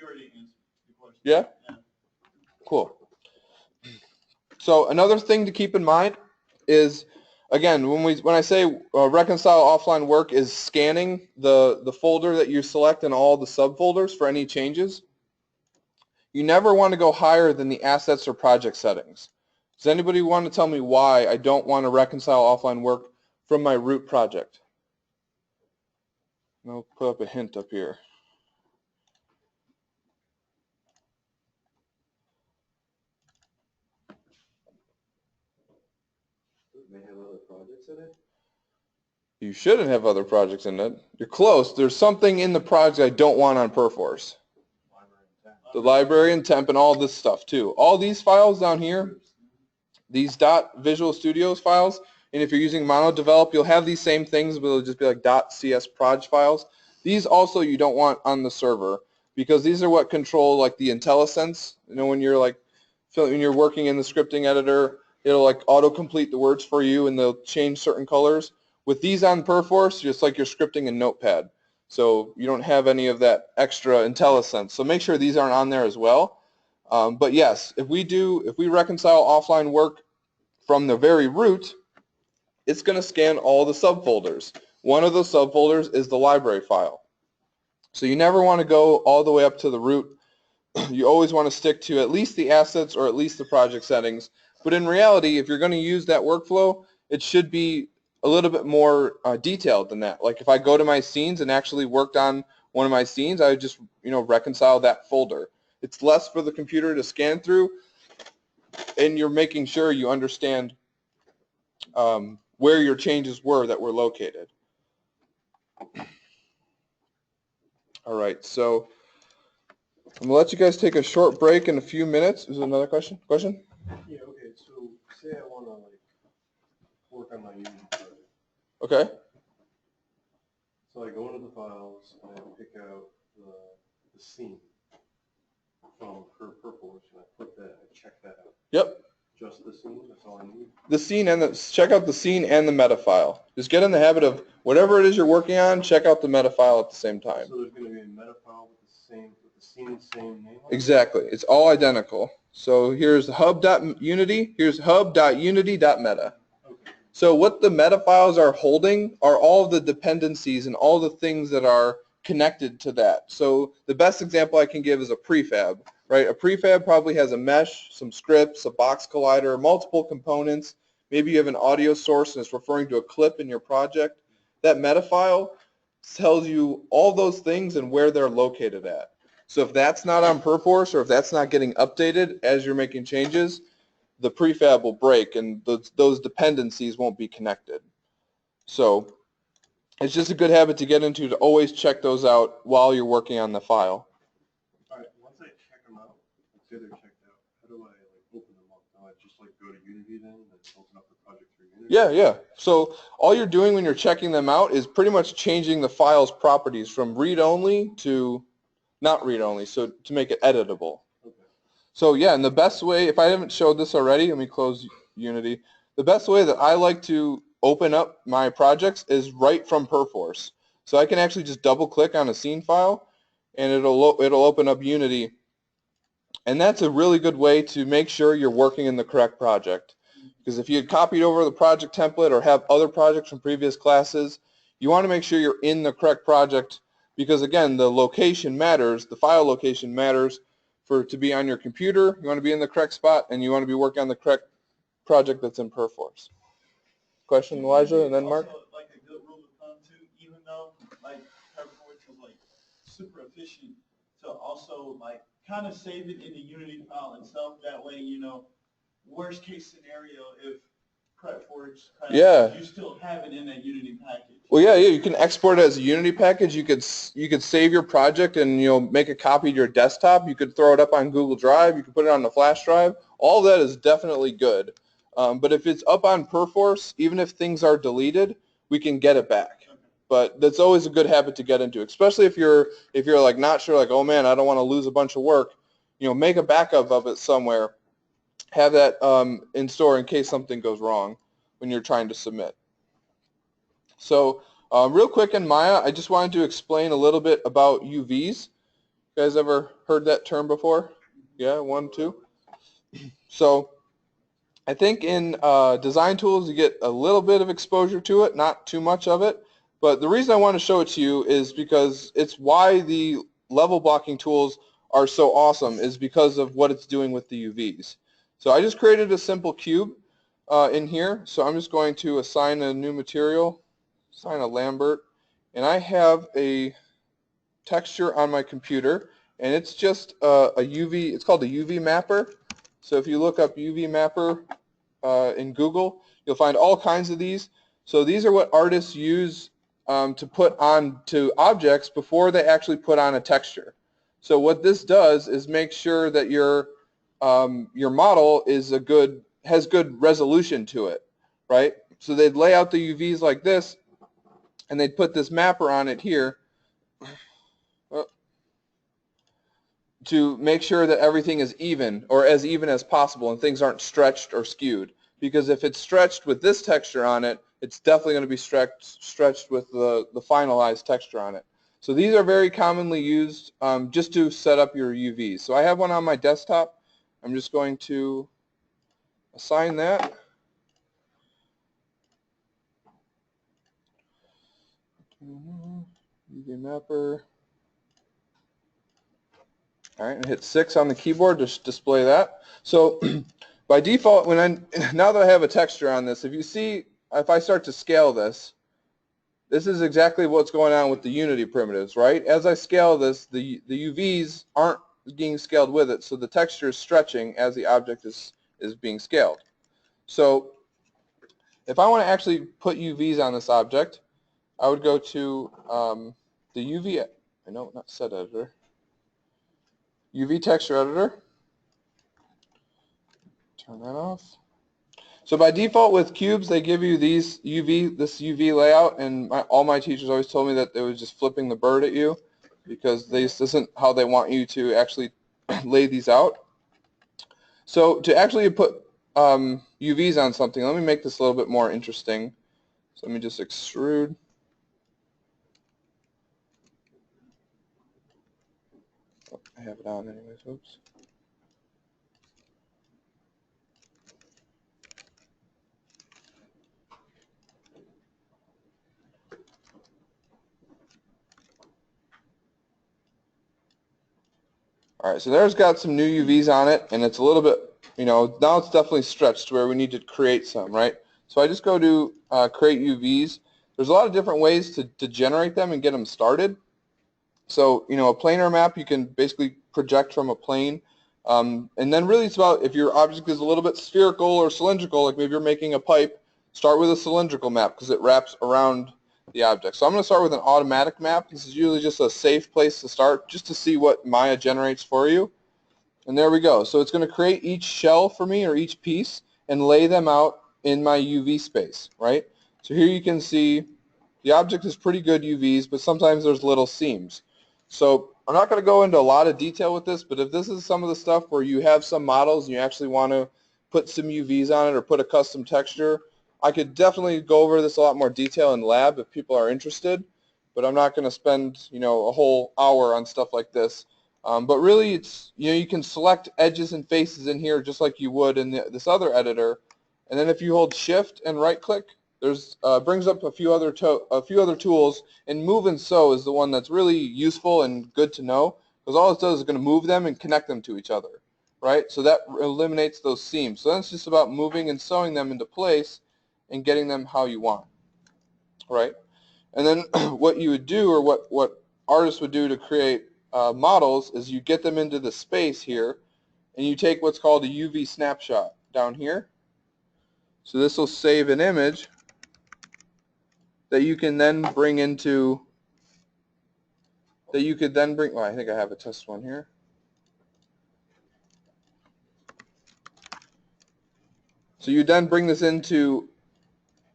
the question. Yeah? Yeah. Cool. So another thing to keep in mind is, again, when I say reconcile offline work, is scanning the folder that you select and all the subfolders for any changes. You never want to go higher than the assets or project settings. Does anybody want to tell me why I don't want to reconcile offline work from my root project? I'll put up a hint up here. It may have other projects in it. You shouldn't have other projects in it. You're close. There's something in the project I don't want on Perforce. The library and temp and all this stuff too. All these files down here, these .visual studios files, and if you're using mono-develop, you'll have these same things, but it'll just be like .cs proj files. These also you don't want on the server, because these are what control like the IntelliSense. When you're working in the scripting editor, it'll like auto-complete the words for you, and they'll change certain colors. With these on Perforce, just like you're scripting in Notepad. So you don't have any of that extra IntelliSense. So make sure these aren't on there as well. But yes, if we reconcile offline work from the very root, it's going to scan all the subfolders. One of those subfolders is the library file. So you never want to go all the way up to the root. You always want to stick to at least the assets or at least the project settings. But in reality, if you're going to use that workflow, it should be a little bit more detailed than that. Like if I go to my scenes and actually worked on one of my scenes, I would just reconcile that folder. It's less for the computer to scan through, and you're making sure you understand where your changes were that were located. All right, so I'm gonna let you guys take a short break in a few minutes. Is there another question? Yeah, okay, so say I want to like work on my Unity project. Okay. So I go into the files and I pick out the scene from Perforce and I put that, I check that out. Yep. Just the scene, that's all I need? The scene and check out the scene and the meta file. Just get in the habit of whatever it is you're working on, check out the meta file at the same time. So there's going to be a meta file with the scene, same name on it? Exactly. It's all identical. So here's hub.unity, here's hub.unity.meta. Okay. So what the meta files are holding are all the dependencies and all the things that are connected to that. So the best example I can give is a prefab, right? A prefab probably has a mesh, some scripts, a box collider, multiple components. Maybe you have an audio source and it's referring to a clip in your project. That meta file tells you all those things and where they're located at. So if that's not on Perforce or if that's not getting updated as you're making changes, the prefab will break and those dependencies won't be connected. So it's just a good habit to get into to always check those out while you're working on the file. All right, once I check them out, let's say they're checked out, how do I like open them up? Do I just like go to Unity then and open up the project through Unity? Yeah. So all you're doing when you're checking them out is pretty much changing the file's properties from read-only to not read-only, so to make it editable. Okay. So yeah, and the best way, if I haven't showed this already, let me close Unity. The best way that I like to open up my projects is right from Perforce. So I can actually just double click on a scene file and it'll open up Unity. And that's a really good way to make sure you're working in the correct project. Because if you had copied over the project template or have other projects from previous classes, you want to make sure you're in the correct project because again, the location matters, the file location matters for it to be on your computer. You want to be in the correct spot and you want to be working on the correct project that's in Perforce. Question, Elijah, and then Mark? Also, like a good rule of thumb too, even though like Perforce is like super efficient, to also like kind of save it in the Unity file itself. That way, you know, worst case scenario, if Perforce crashes, you still have it in that Unity package. Well, yeah, you can export it as a Unity package. You could save your project and make a copy to your desktop. You could throw it up on Google Drive. You could put it on the flash drive. All that is definitely good. But if it's up on Perforce, even if things are deleted, we can get it back. But that's always a good habit to get into, especially if you're like not sure, like, oh man, I don't want to lose a bunch of work. Make a backup of it somewhere. Have that in store in case something goes wrong when you're trying to submit. So real quick in Maya, I just wanted to explain a little bit about UVs. You guys ever heard that term before? Yeah, 1, 2. So I think in design tools you get a little bit of exposure to it, not too much of it. But the reason I want to show it to you is because it's why the level blocking tools are so awesome is because of what it's doing with the UVs. So I just created a simple cube in here. So I'm just going to assign a new material, assign a Lambert, and I have a texture on my computer, and it's just a UV, it's called a UV mapper. So if you look up UV mapper in Google, you'll find all kinds of these. So these are what artists use to put on to objects before they actually put on a texture. So what this does is make sure that your model has good resolution to it, right? So they'd lay out the UVs like this, and they'd put this mapper on it here to make sure that everything is even or as even as possible and things aren't stretched or skewed. Because if it's stretched with this texture on it, it's definitely going to be stretched with the finalized texture on it. So these are very commonly used just to set up your UVs. So I have one on my desktop. I'm just going to assign that. UV mapper. All right, and hit 6 on the keyboard to display that. So by default, now that I have a texture on this, if you see, if I start to scale this, this is exactly what's going on with the Unity primitives, right? As I scale this, the UVs aren't being scaled with it, so the texture is stretching as the object is being scaled. So If I want to actually put UVs on this object, I would go to the UV, not set editor, UV texture editor, turn that off. So by default with cubes, they give you this UV layout, and all my teachers always told me that it was just flipping the bird at you, because this isn't how they want you to actually lay these out. So to actually put UVs on something, let me make this a little bit more interesting. So let me just extrude. Oh, I have it on anyways, oops. All right, so there's got some new UVs on it, and it's a little bit, now it's definitely stretched to where we need to create some, right? So I just go to create UVs. There's a lot of different ways to generate them and get them started. So, a planar map, you can basically project from a plane. And then really it's about, if your object is a little bit spherical or cylindrical, like maybe you're making a pipe, start with a cylindrical map because it wraps around the object. So I'm going to start with an automatic map. This is usually just a safe place to start, just to see what Maya generates for you. And there we go. So it's going to create each shell for me, or each piece, and lay them out in my UV space, right? So here you can see the object is pretty good UVs, but sometimes there's little seams. So I'm not going to go into a lot of detail with this, but if this is some of the stuff where you have some models and you actually want to put some UVs on it or put a custom texture, I could definitely go over this a lot more detail in lab if people are interested, but I'm not going to spend a whole hour on stuff like this. But really, it's you can select edges and faces in here just like you would in this other editor, and then if you hold Shift and right-click, there's brings up a few other tools, and Move and Sew is the one that's really useful and good to know, because all it does is going to move them and connect them to each other, right? So that eliminates those seams. So then it's just about moving and sewing them into place and getting them how you want, right? And then what you would do, or what artists would do to create models, is you get them into the space here, and you take what's called a UV snapshot down here. So this will save an image that you can then bring into, well, I think I have a test one here. So you then bring this into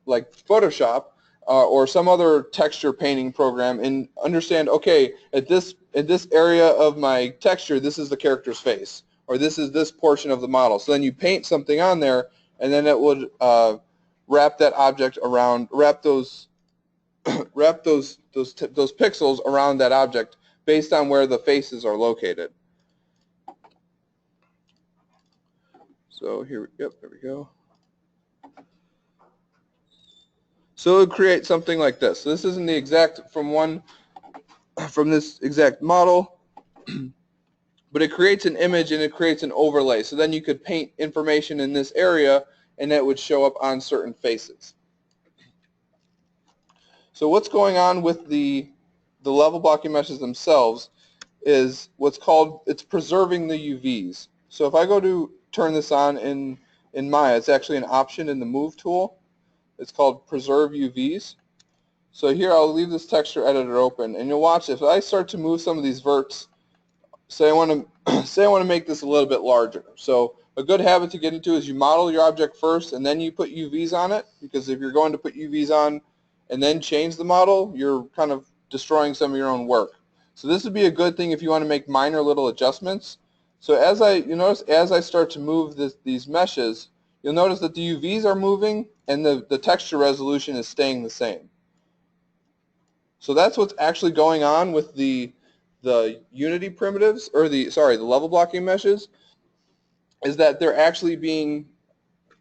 like Photoshop or some other texture painting program, and understand, okay, in this area of my texture, this is the character's face, or this is this portion of the model. So then you paint something on there, and then it would wrap that object around, wrap those pixels around that object based on where the faces are located. So here, there we go. So it would create something like this. So this isn't the exact from this exact model, but it creates an image and it creates an overlay. So then you could paint information in this area, and it would show up on certain faces. So what's going on with the level blocking meshes themselves is it's preserving the UVs. So if I go to turn this on in Maya, it's actually an option in the Move tool. It's called Preserve UVs. So here I'll leave this texture editor open, and you'll watch if I start to move some of these verts. Say I want to make this a little bit larger. So a good habit to get into is you model your object first, and then you put UVs on it, because if you're going to put UVs on and then change the model, you're kind of destroying some of your own work. So this would be a good thing if you want to make minor little adjustments. So you notice as I start to move these meshes, you'll notice that the UVs are moving and the texture resolution is staying the same. So that's what's actually going on with the Unity primitives, or the level blocking meshes, is that they're actually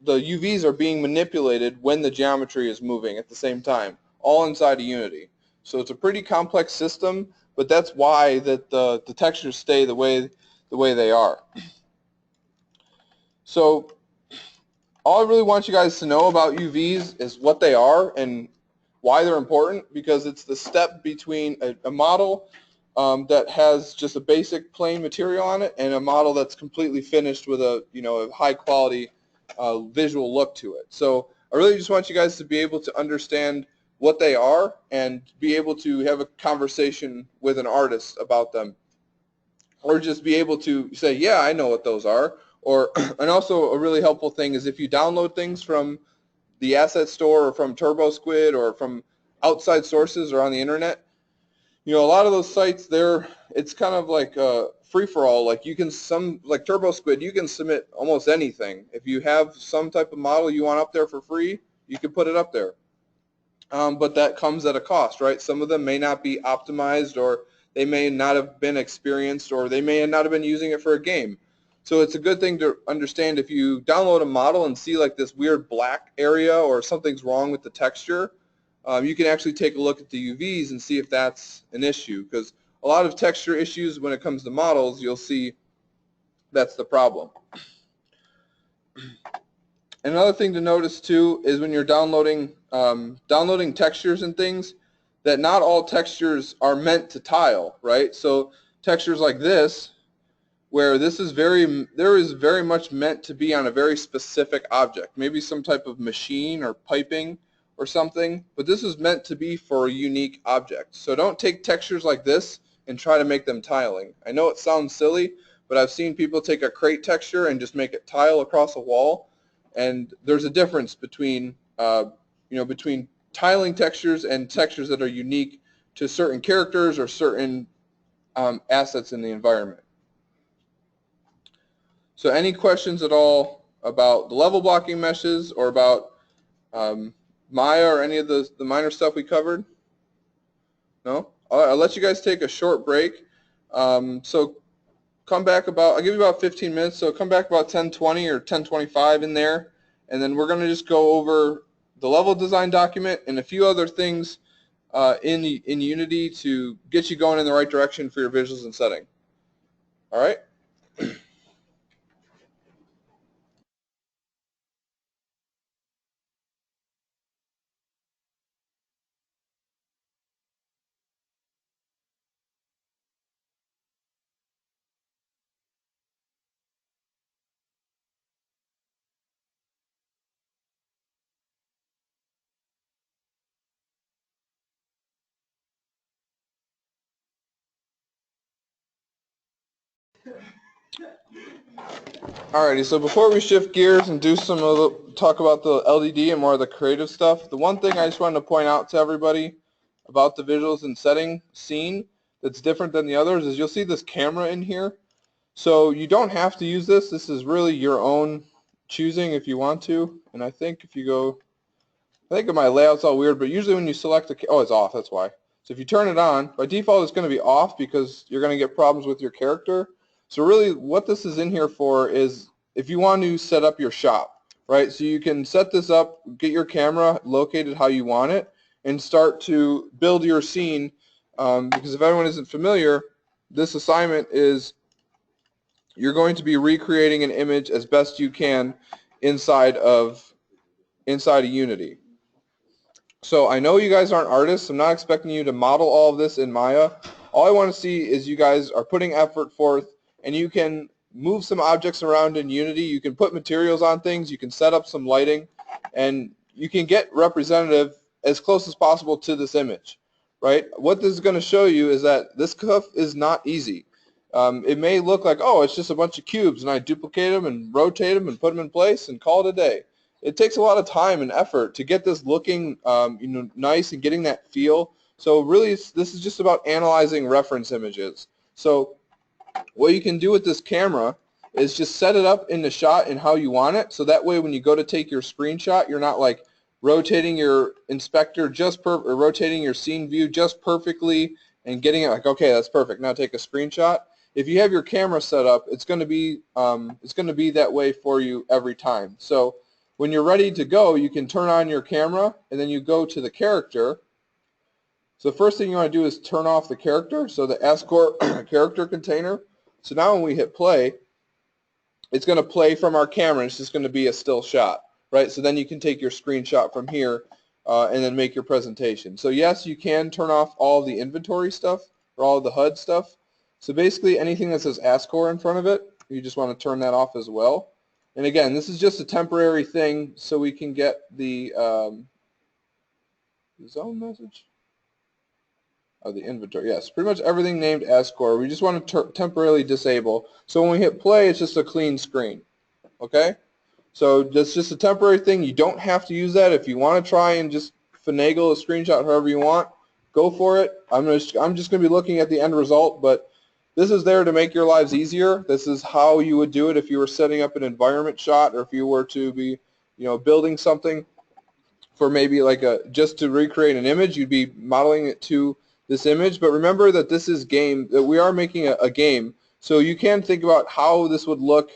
the UVs are being manipulated when the geometry is moving at the same time, all inside of Unity. So it's a pretty complex system, but that's why the textures stay the way they are. So all I really want you guys to know about UVs is what they are and why they're important, because it's the step between a model that has just a basic plain material on it and a model that's completely finished with a high quality visual look to it. So I really just want you guys to be able to understand what they are and be able to have a conversation with an artist about them. Or just be able to say, yeah, I know what those are. Or, and also a really helpful thing is if you download things from the asset store or from TurboSquid or from outside sources or on the internet, you know, a lot of those sites, it's kind of like free-for-all. Like like TurboSquid, you can submit almost anything. If you have some type of model you want up there for free, you can put it up there. But that comes at a cost, right? Some of them may not be optimized, or they may not have been experienced, or they may not have been using it for a game. So it's a good thing to understand if you download a model and see like this weird black area or something's wrong with the texture, you can actually take a look at the UVs and see if that's an issue, because a lot of texture issues when it comes to models, you'll see that's the problem. Another thing to notice too is when you're downloading textures and things, that not all textures are meant to tile, right? So textures like this, where there is very much meant to be on a very specific object, maybe some type of machine or piping or something, but this is meant to be for a unique object. So don't take textures like this and try to make them tiling. I know it sounds silly, but I've seen people take a crate texture and just make it tile across a wall. And there's a difference between, between tiling textures and textures that are unique to certain characters or certain assets in the environment. So any questions at all about the level blocking meshes or about Maya or any of the minor stuff we covered? No? I'll let you guys take a short break. So come back I'll give you about 15 minutes, so come back about 10:20 or 10:25 in there, and then we're going to just go over the level design document and a few other things in Unity to get you going in the right direction for your visuals and setting. All right? Alrighty, so before we shift gears and do talk about the LDD and more of the creative stuff, the one thing I just wanted to point out to everybody about the visuals and setting scene that's different than the others is you'll see this camera in here. So you don't have to use this. This is really your own choosing if you want to. And I think if you go, I think my layout's all weird, but usually when you select oh, it's off, that's why. So if you turn it on, by default it's going to be off because you're going to get problems with your character. So really what this is in here for is if you want to set up your shop, right? So you can set this up, get your camera located how you want it, and start to build your scene. Because if everyone isn't familiar, this assignment is you're going to be recreating an image as best you can inside of Unity. So I know you guys aren't artists. I'm not expecting you to model all of this in Maya. All I want to see is you guys are putting effort forth, and you can move some objects around in Unity. You can put materials on things. You can set up some lighting, and you can get representative as close as possible to this image, right? What this is going to show you is that this stuff is not easy. It may look like, oh, it's just a bunch of cubes, and I duplicate them and rotate them and put them in place and call it a day. It takes a lot of time and effort to get this looking nice and getting that feel. So really this is just about analyzing reference images. So what you can do with this camera is just set it up in the shot and how you want it. So that way when you go to take your screenshot, you're not like rotating your inspector or rotating your scene view just perfectly and getting it like, okay, that's perfect. Now take a screenshot. If you have your camera set up, it's going to be that way for you every time. So when you're ready to go, you can turn on your camera and then you go to the character. So the first thing you want to do is turn off the character, so the S-Core character container. So now when we hit play, it's going to play from our camera. It's just going to be a still shot, right? So then you can take your screenshot from here and then make your presentation. So yes, you can turn off all of the inventory stuff or all of the HUD stuff. So basically anything that says S-Core in front of it, you just want to turn that off as well. And again, this is just a temporary thing so we can get the zone message. Oh, the inventory. Yes, pretty much everything named as score. We just want to temporarily disable. So when we hit play, it's just a clean screen. Okay? So that's just a temporary thing. You don't have to use that. If you want to try and just finagle a screenshot however you want, go for it. I'm just going to be looking at the end result, but this is there to make your lives easier. This is how you would do it if you were setting up an environment shot, or if you were to be, building something for maybe like just to recreate an image. You'd be modeling it to this image. But remember that this is game, that we are making a game. So you can think about how this would look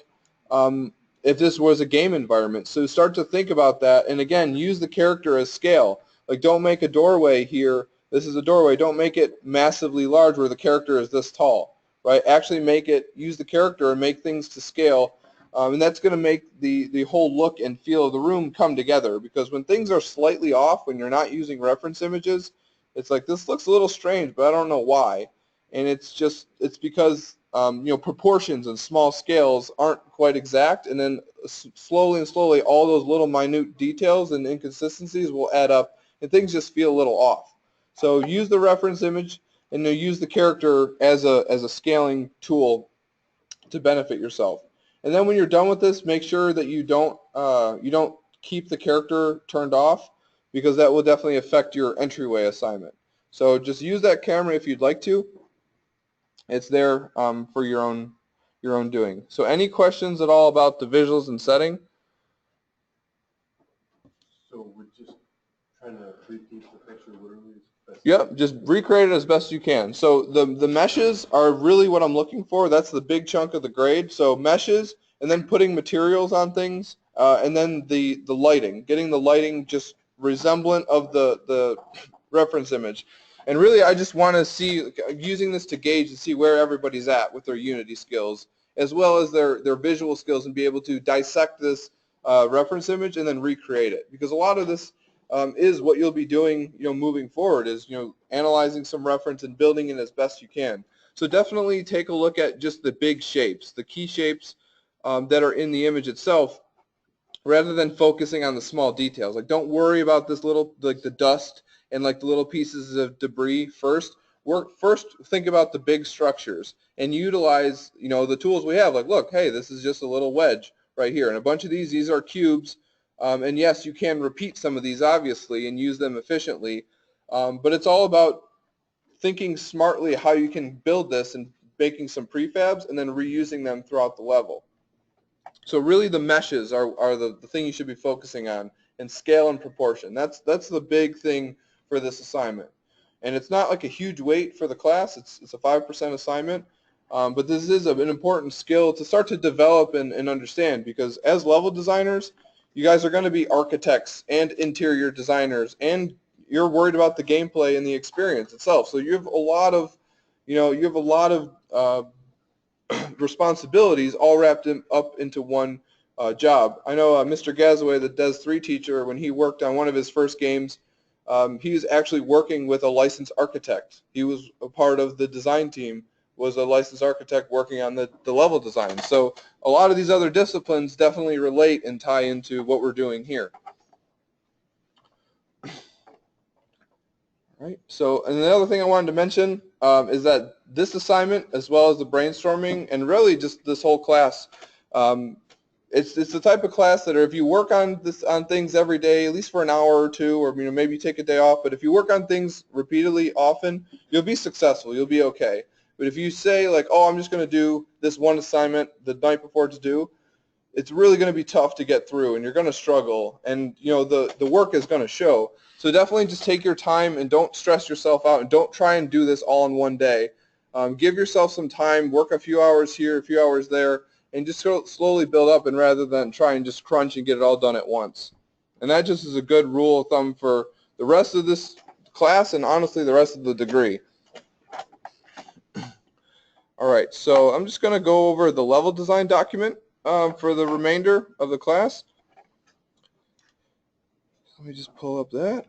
if this was a game environment. So start to think about that. And again, use the character as scale. Like, don't make a doorway here. This is a doorway. Don't make it massively large where the character is this tall, right? Actually use the character and make things to scale. And that's going to make the whole look and feel of the room come together, because when things are slightly off, when you're not using reference images, it's like, this looks a little strange, but I don't know why. And it's because proportions and small scales aren't quite exact, and then slowly and slowly all those little minute details and inconsistencies will add up, and things just feel a little off. So use the reference image and use the character as a scaling tool to benefit yourself. And then when you're done with this, make sure that you don't keep the character turned off, because that will definitely affect your entryway assignment. So just use that camera if you'd like to. It's there for your own doing. So any questions at all about the visuals and setting? So we're just trying to repeat the picture literally as best. Yep, just recreate it as best you can. So the meshes are really what I'm looking for. That's the big chunk of the grade. So meshes, and then putting materials on things, and then the lighting, getting the lighting just resemblant of the reference image. And really, I just want to see, using this to gauge and see where everybody's at with their Unity skills, as well as their visual skills, and be able to dissect this reference image and then recreate it. Because a lot of this is what you'll be doing, moving forward, is, analyzing some reference and building it as best you can. So definitely take a look at just the big shapes, the key shapes that are in the image itself, rather than focusing on the small details. Like, don't worry about this little, like the dust and like the little pieces of debris first. First think about the big structures and utilize, the tools we have. Like, look, hey, this is just a little wedge right here, and a bunch of these are cubes. And yes, you can repeat some of these, obviously, and use them efficiently. But it's all about thinking smartly how you can build this and making some prefabs and then reusing them throughout the level. So really the meshes are the thing you should be focusing on, and scale and proportion. That's the big thing for this assignment. And it's not like a huge weight for the class. It's a 5% assignment. But this is an important skill to start to develop and understand, because as level designers, you guys are going to be architects and interior designers, and you're worried about the gameplay and the experience itself. So you have a lot of, responsibilities all wrapped up into one job. I know Mr. Gazaway, the Des 3 teacher, when he worked on one of his first games, he was actually working with a licensed architect. He was a part of the design team, was a licensed architect working on the level design. So a lot of these other disciplines definitely relate and tie into what we're doing here. Right. So, and the other thing I wanted to mention is that this assignment, as well as the brainstorming, and really just this whole class, it's the type of class that if you work on things every day, at least for an hour or two, or maybe you take a day off, but if you work on things repeatedly often, you'll be successful. You'll be okay. But if you say, like, oh, I'm just going to do this one assignment the night before it's due, it's really going to be tough to get through, and you're going to struggle, and the work is going to show. So definitely just take your time and don't stress yourself out, and don't try and do this all in one day. Give yourself some time, work a few hours here, a few hours there, and just slowly build up, and rather than try and just crunch and get it all done at once. And that just is a good rule of thumb for the rest of this class, and honestly the rest of the degree. All right, so I'm just going to go over the level design document for the remainder of the class. Let me just pull up that.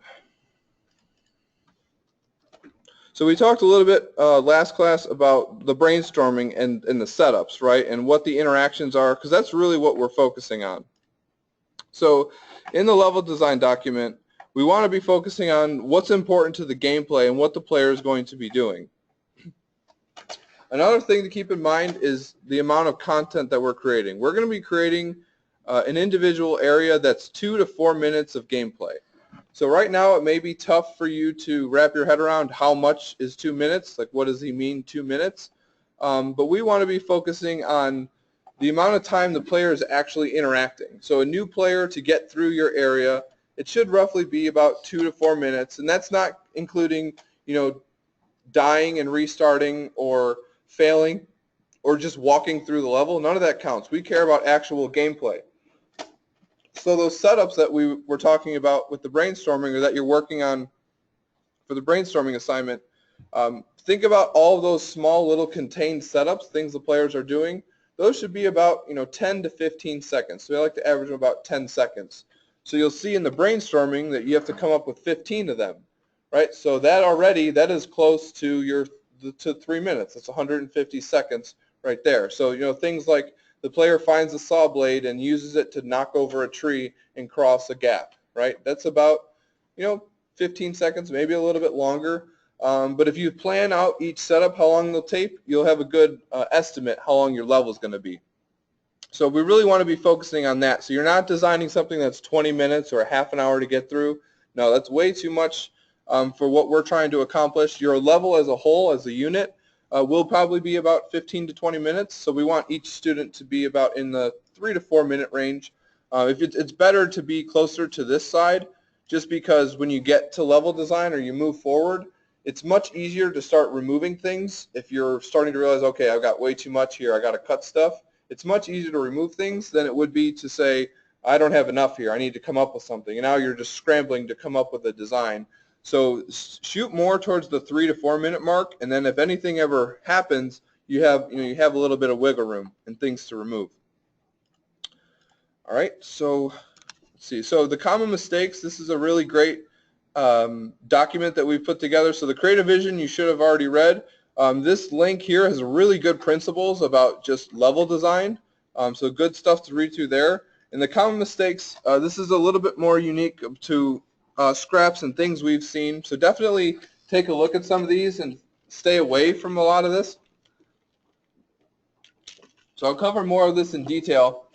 So we talked a little bit last class about the brainstorming and the setups, right, and what the interactions are, because that's really what we're focusing on. So in the level design document, we want to be focusing on what's important to the gameplay and what the player is going to be doing. Another thing to keep in mind is the amount of content that we're creating. We're going to be creating an individual area that's 2 to 4 minutes of gameplay. So right now it may be tough for you to wrap your head around how much is 2 minutes, like what does he mean 2 minutes? But we want to be focusing on the amount of time the player is actually interacting. So a new player to get through your area, it should roughly be about 2 to 4 minutes, and that's not including, dying and restarting or failing or just walking through the level. None of that counts. We care about actual gameplay. So those setups that we were talking about with the brainstorming, or that you're working on for the brainstorming assignment, think about all of those small little contained setups, things the players are doing. Those should be about 10 to 15 seconds. So I like to average them about 10 seconds. So you'll see in the brainstorming that you have to come up with 15 of them, right? So that is close to 3 minutes. That's 150 seconds right there. So things like the player finds a saw blade and uses it to knock over a tree and cross a gap, right? That's about 15 seconds, maybe a little bit longer. But if you plan out each setup, how long they'll take, you'll have a good estimate how long your level is going to be. So we really want to be focusing on that. So you're not designing something that's 20 minutes or a half an hour to get through. No, that's way too much for what we're trying to accomplish. Your level as a whole, as a unit, will probably be about 15 to 20 minutes. So we want each student to be about in the 3 to 4 minute range. If it's better to be closer to this side, just because when you get to level design or you move forward, it's much easier to start removing things. If you're starting to realize, okay, I've got way too much here, I got to cut stuff, it's much easier to remove things than it would be to say, I don't have enough here, I need to come up with something. And now you're just scrambling to come up with a design. So shoot more towards the 3 to 4 minute mark, and then if anything ever happens, you have a little bit of wiggle room and things to remove. All right, so let's see. So the common mistakes, this is a really great document that we've put together. So the creative vision you should have already read. This link here has really good principles about just level design. So good stuff to read through there. And the common mistakes, this is a little bit more unique to scraps and things we've seen. So definitely take a look at some of these and stay away from a lot of this. So I'll cover more of this in detail.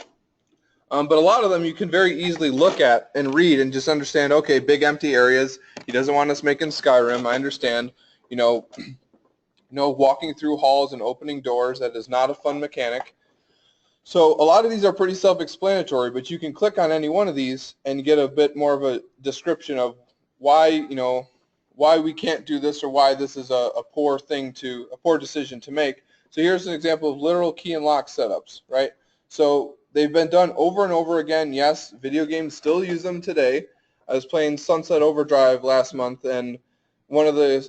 But a lot of them you can very easily look at and read and just understand, okay, big empty areas. He doesn't want us making Skyrim. I understand, walking through halls and opening doors, that is not a fun mechanic. So a lot of these are pretty self-explanatory, but you can click on any one of these and get a bit more of a description of why, why we can't do this or why this is a poor decision to make. So here's an example of literal key and lock setups, right? So they've been done over and over again. Yes, video games still use them today. I was playing Sunset Overdrive last month, and one of the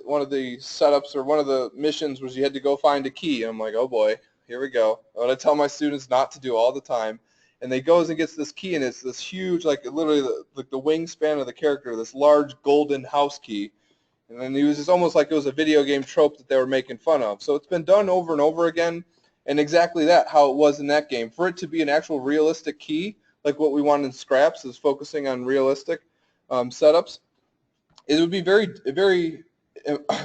setups or one of the missions was you had to go find a key. And I'm like, oh boy, here we go. What I tell my students not to do all the time. And they goes and gets this key, and it's this huge, like literally the wingspan of the character, this large golden house key. And then it was just almost like it was a video game trope that they were making fun of. So it's been done over and over again. And exactly that, how it was in that game. For it to be an actual realistic key, like what we want in Scraps, is focusing on realistic setups, it would be very, very,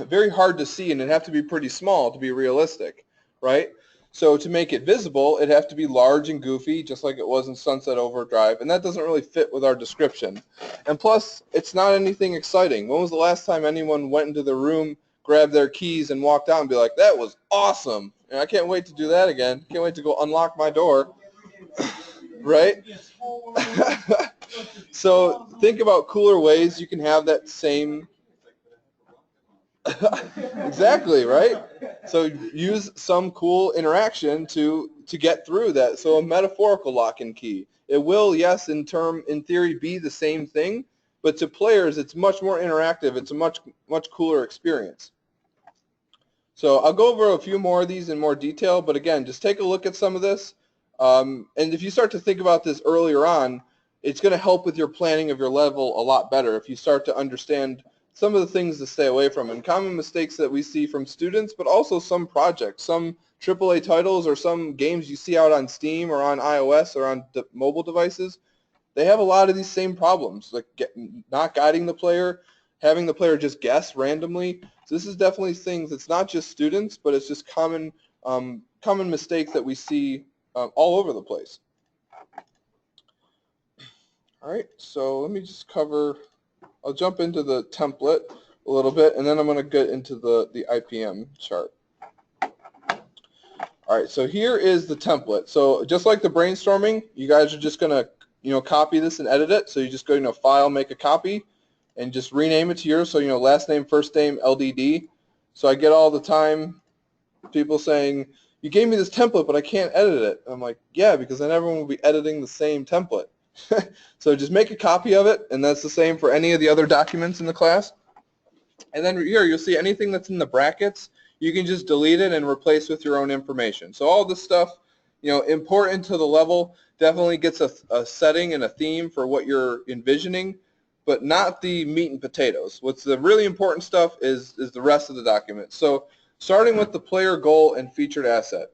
very hard to see, and it'd have to be pretty small to be realistic, right? So to make it visible, it'd have to be large and goofy, just like it was in Sunset Overdrive, and that doesn't really fit with our description. And plus, it's not anything exciting. When was the last time anyone went into the room, grabbed their keys, and walked out and be like, that was awesome, and I can't wait to do that again. Can't wait to go unlock my door, right? So think about cooler ways you can have that same exactly, right? So use some cool interaction to get through that. So a metaphorical lock and key. It will, yes, in theory, be the same thing, but to players, it's much more interactive. It's a much cooler experience. So I'll go over a few more of these in more detail, but again, just take a look at some of this. And if you start to think about this earlier on, it's going to help with your planning of your level a lot better if you start to understand some of the things to stay away from, and common mistakes that we see from students, but also some projects, some AAA titles or some games you see out on Steam or on iOS or on mobile devices. They have a lot of these same problems, like not guiding the player, having the player just guess randomly. So this is definitely things. It's not just students, but it's just common mistakes that we see all over the place. All right, so let me just cover. I'll jump into the template a little bit, and then I'm going to get into the IPM chart. All right, so here is the template. So just like the brainstorming, you guys are just going to copy this and edit it. So you just go to File, make a copy, and just rename it to yours. So last name, first name, LDD. So I get all the time people saying, you gave me this template, but I can't edit it. I'm like, yeah, because then everyone will be editing the same template. So just make a copy of it, and that's the same for any of the other documents in the class. And then here you'll see anything that's in the brackets, you can just delete it and replace with your own information. So all this stuff, important to the level, definitely gets a setting and a theme for what you're envisioning, but not the meat and potatoes. What's the really important stuff is the rest of the document. So starting with the player goal and featured asset.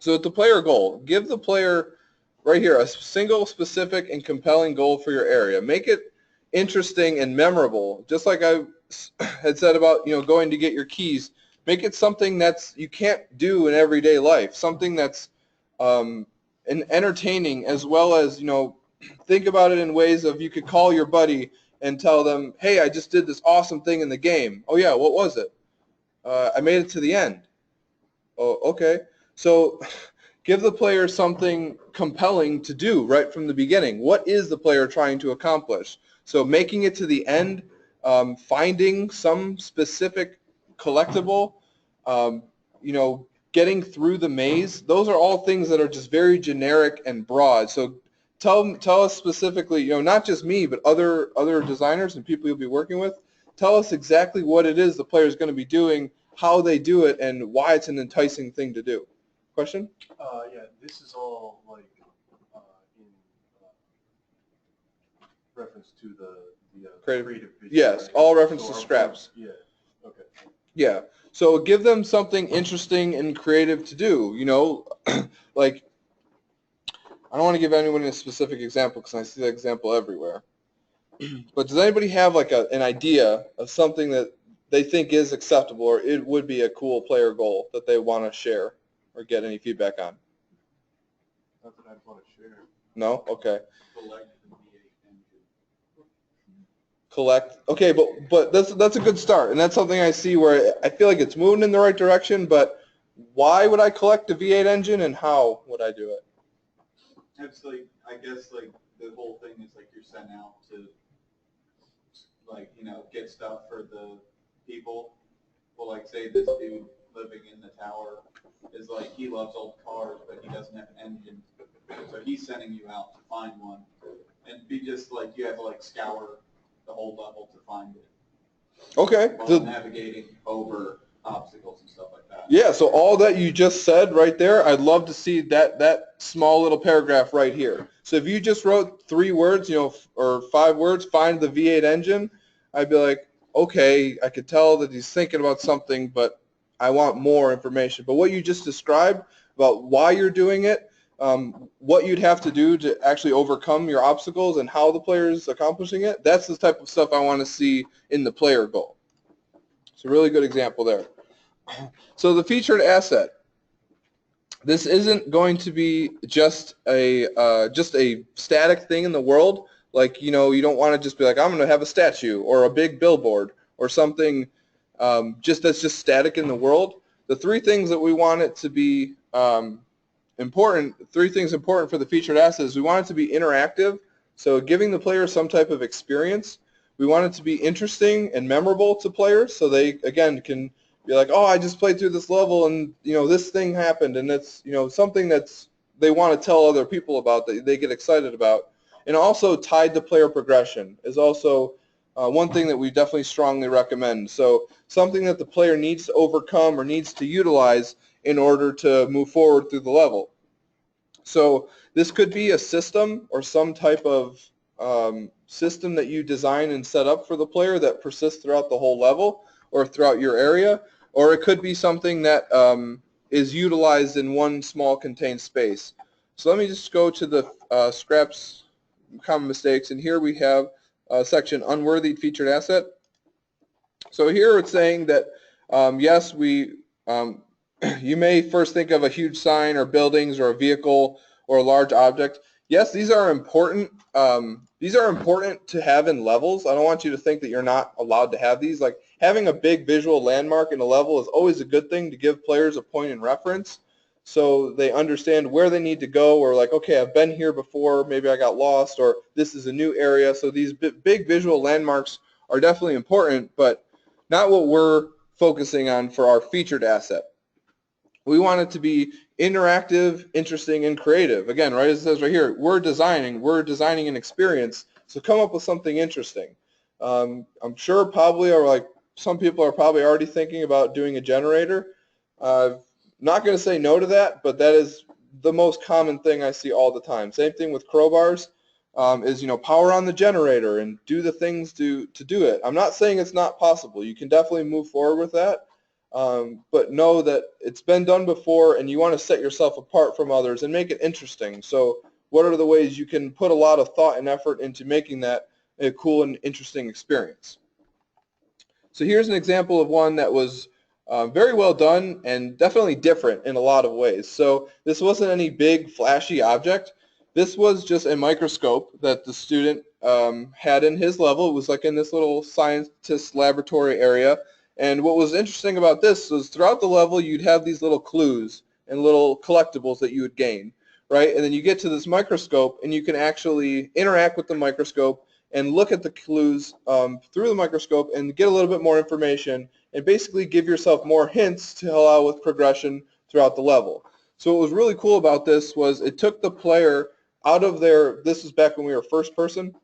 So with the player goal, give the player right here a single, specific, and compelling goal for your area. Make it interesting and memorable, just like I had said about going to get your keys. Make it something that's you can't do in everyday life, something that's entertaining, as well as think about it in ways of you could call your buddy and tell them, hey, I just did this awesome thing in the game. Oh yeah, what was it? I made it to the end. Oh, okay. So give the player something compelling to do right from the beginning. What is the player trying to accomplish? So making it to the end, finding some specific collectible, getting through the maze. Those are all things that are just very generic and broad. So tell us specifically, not just me, but other designers and people you'll be working with. Tell us exactly what it is the player is going to be doing, how they do it, and why it's an enticing thing to do. Question? Yeah, this is all like in reference to the creative vision. Yes, right? all reference So to scraps. Yeah, okay. Yeah. So give them something interesting and creative to do. Like, I don't want to give anyone a specific example because I see that example everywhere. But does anybody have like an idea of something that they think is acceptable or it would be a cool player goal that they want to share or get any feedback on? Not that I'd want to share. No? Okay. Collect the V8 engine. Collect. Okay, but that's a good start, and that's something I see where I feel like it's moving in the right direction, but why would I collect the V8 engine and how would I do it? It's like, I guess like the whole thing is like you're sent out to get stuff for the people. Well, like say this dude living in the tower is like, he loves old cars, but he doesn't have an engine. So he's sending you out to find one. And be just like, you have to like scour the whole level to find it. Okay. While navigating over obstacles and stuff like that. Yeah, so all that you just said right there, I'd love to see that small little paragraph right here. So if you just wrote 3 words, or 5 words, find the V8 engine, I'd be like, okay, I could tell that he's thinking about something, but I want more information. But what you just described about why you're doing it, what you'd have to do to actually overcome your obstacles and how the player is accomplishing it, that's the type of stuff I want to see in the player goal. It's a really good example there. So the featured asset. This isn't going to be just a static thing in the world. Like, you don't want to just be like, I'm going to have a statue or a big billboard or something that's just static in the world. The 3 things that we want it to be important, 3 things important for the featured asset is we want it to be interactive, so giving the player some type of experience. We want it to be interesting and memorable to players, so they, again, can be like, oh, I just played through this level and, this thing happened, and it's, something that's they want to tell other people about, that they get excited about. And also tied to player progression is also one thing that we definitely strongly recommend. So something that the player needs to overcome or needs to utilize in order to move forward through the level. So this could be a system or some type of system that you design and set up for the player that persists throughout the whole level or throughout your area, or it could be something that is utilized in one small contained space. So let me just go to the scraps common mistakes, and here we have section unworthy featured asset. So here it's saying that yes, you may first think of a huge sign or buildings or a vehicle or a large object. Yes, these are important. These are important to have in levels. I don't want you to think that you're not allowed to have these. Like having a big visual landmark in a level is always a good thing to give players a point in reference, so they understand where they need to go, or like, okay, I've been here before, maybe I got lost, or this is a new area. So these big visual landmarks are definitely important, but not what we're focusing on for our featured asset. We want it to be interactive, interesting, and creative. Again, right, as it says right here, we're designing an experience, so come up with something interesting. I'm sure probably, or like some people are probably already thinking about doing a generator. Not going to say no to that, but that is the most common thing I see all the time. Same thing with crowbars. Is power on the generator and do the things to do it. I'm not saying it's not possible. You can definitely move forward with that, but know that it's been done before, and you want to set yourself apart from others and make it interesting. So what are the ways you can put a lot of thought and effort into making that a cool and interesting experience? So here's an example of one that was very well done and definitely different in a lot of ways. So this wasn't any big flashy object. This was just a microscope that the student had in his level. It was like in this little scientist laboratory area. And what was interesting about this was throughout the level you'd have these little clues and little collectibles that you would gain, right? And then you get to this microscope and you can actually interact with the microscope and look at the clues through the microscope and get a little bit more information and basically give yourself more hints to allow with progression throughout the level. So what was really cool about this was it took the player out of this is back when we were first person,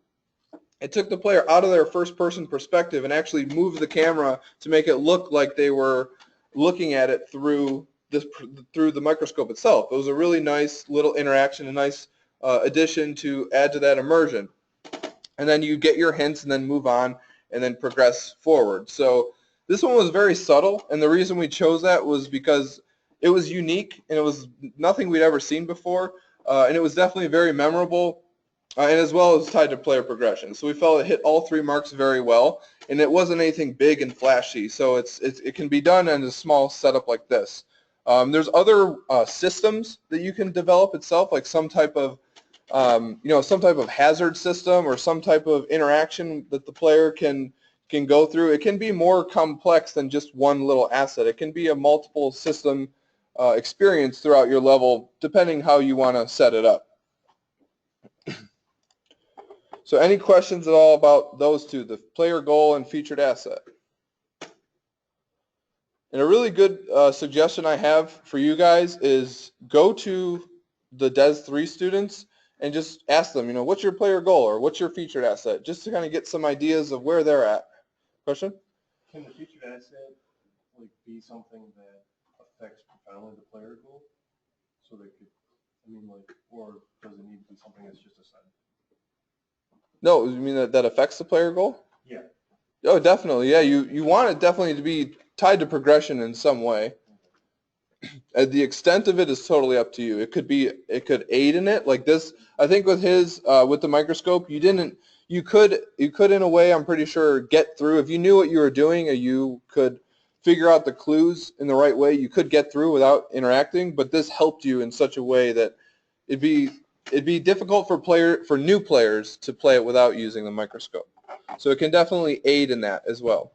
it took the player out of their first person perspective and actually moved the camera to make it look like they were looking at it through the microscope itself. It was a really nice little interaction, a nice addition to add to that immersion. And then you get your hints and then move on and then progress forward. So this one was very subtle, and the reason we chose that was because it was unique and it was nothing we'd ever seen before, and it was definitely very memorable, and as well as tied to player progression. So we felt it hit all three marks very well, and it wasn't anything big and flashy, so it can be done in a small setup like this. There's other systems that you can develop itself, like some type of some type of hazard system or some type of interaction that the player can go through. It can be more complex than just one little asset. It can be a multiple system experience throughout your level, depending how you want to set it up. So any questions at all about those two, the player goal and featured asset? And a really good suggestion I have for you guys is go to the DES 3 students and just ask them, what's your player goal or what's your featured asset, just to kind of get some ideas of where they're at. Question? Can the featured asset be something that affects profoundly the player goal? So they could, or does it need to be something that's just a sign? No, you mean that affects the player goal? Yeah. Oh, definitely. Yeah, you want it definitely to be tied to progression in some way. The extent of it is totally up to you. It could aid in it, like this. I think with with the microscope, you could in a way, I'm pretty sure, get through. If you knew what you were doing, or you could figure out the clues in the right way, you could get through without interacting. But this helped you in such a way that it'd be difficult for new players to play it without using the microscope. So it can definitely aid in that as well.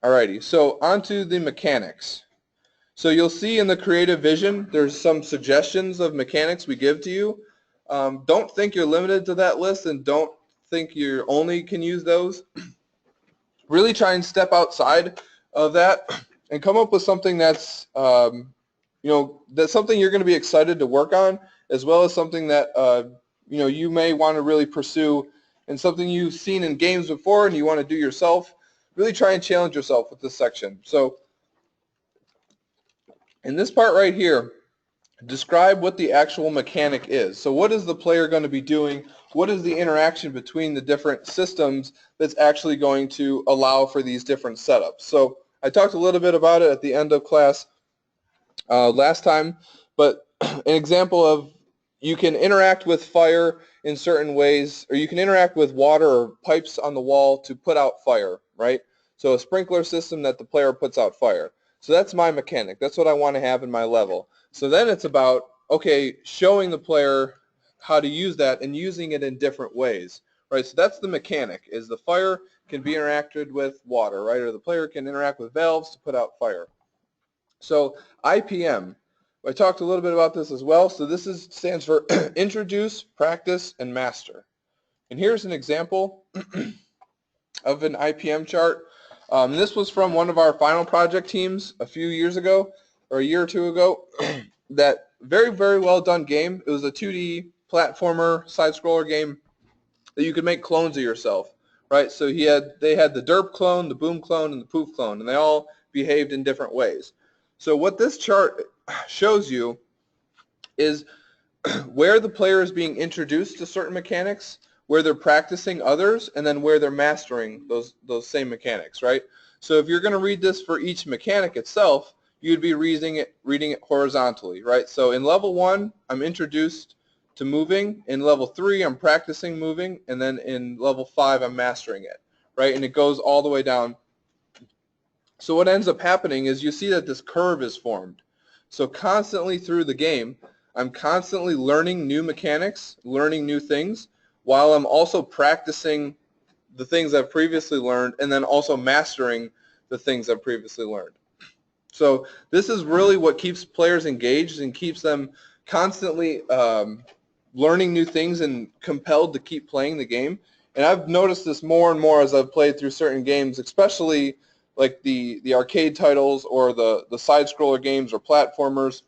Alrighty, so onto the mechanics. So you'll see in the creative vision, there's some suggestions of mechanics we give to you. Don't think you're limited to that list, and don't think you only can use those. Really try and step outside of that and come up with something that's, that's something you're going to be excited to work on, as well as something that, you may want to really pursue, and something you've seen in games before and you want to do yourself. Really try and challenge yourself with this section. So in this part right here, describe what the actual mechanic is. So what is the player going to be doing? What is the interaction between the different systems that's actually going to allow for these different setups? So I talked a little bit about it at the end of class last time, but an example of you can interact with fire in certain ways, or you can interact with water or pipes on the wall to put out fire, right? So a sprinkler system that the player puts out fire. So that's my mechanic. That's what I want to have in my level. So then it's about, okay, showing the player how to use that and using it in different ways, right? So that's the mechanic, is the fire can be interacted with water, right? Or the player can interact with valves to put out fire. So IPM, I talked a little bit about this as well. So this stands for Introduce, Practice, and Master. And here's an example of an IPM chart. This was from one of our final project teams a few years ago, or a year or two ago. That very, very well done game. It was a 2D platformer, side-scroller game that you could make clones of yourself, right? So they had the derp clone, the boom clone, and the poof clone, and they all behaved in different ways. So what this chart shows you is where the player is being introduced to certain mechanics, where they're practicing others, and then where they're mastering those same mechanics, right? So if you're going to read this for each mechanic itself, you'd be reading it horizontally, right? So in level 1, I'm introduced to moving. In level 3, I'm practicing moving, and then in level 5, I'm mastering it, right? And it goes all the way down. So what ends up happening is you see that this curve is formed. So constantly through the game, I'm constantly learning new mechanics, learning new things, while I'm also practicing the things I've previously learned, and then also mastering the things I've previously learned. So this is really what keeps players engaged and keeps them constantly learning new things and compelled to keep playing the game. And I've noticed this more and more as I've played through certain games, especially like the arcade titles or the side-scroller games or platformers.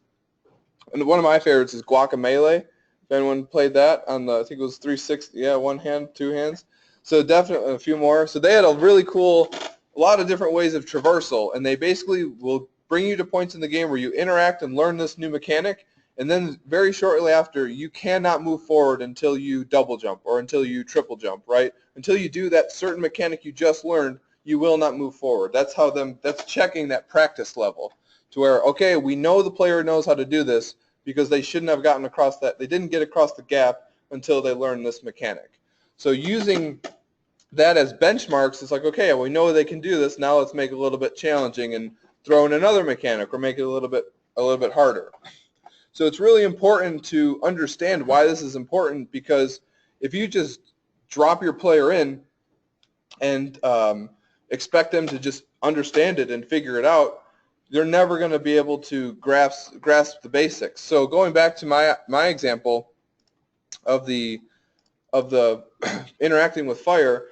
And one of my favorites is Guacamelee. If anyone played that on the, I think it was 360, yeah, one hand, two hands. So definitely a few more. So they had a really cool, a lot of different ways of traversal, and they basically will bring you to points in the game where you interact and learn this new mechanic, and then very shortly after, you cannot move forward until you double jump or until you triple jump, right? Until you do that certain mechanic you just learned, you will not move forward. That's checking that practice level to where, okay, we know the player knows how to do this because they shouldn't have gotten across that. They didn't get across the gap until they learned this mechanic. So using that as benchmarks, it's like, okay, we know they can do this. Now let's make it a little bit challenging and throw in another mechanic or make it a little bit harder. So it's really important to understand why this is important, because if you just drop your player in and expect them to just understand it and figure it out, they're never going to be able to grasp the basics. So going back to my example of the interacting with fire,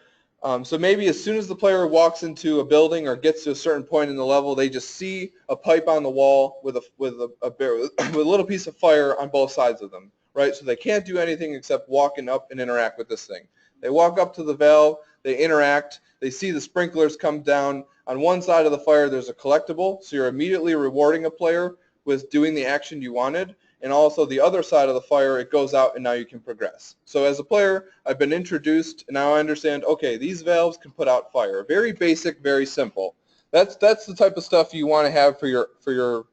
so maybe as soon as the player walks into a building or gets to a certain point in the level, they just see a pipe on the wall with a little piece of fire on both sides of them, right? So they can't do anything except walking up and interact with this thing. They walk up to the valve, they interact, they see the sprinklers come down. On one side of the fire, there's a collectible, so you're immediately rewarding a player with doing the action you wanted. And also the other side of the fire, it goes out and now you can progress. So as a player, I've been introduced, and now I understand, okay, these valves can put out fire. Very basic, very simple. That's the type of stuff you want to have for your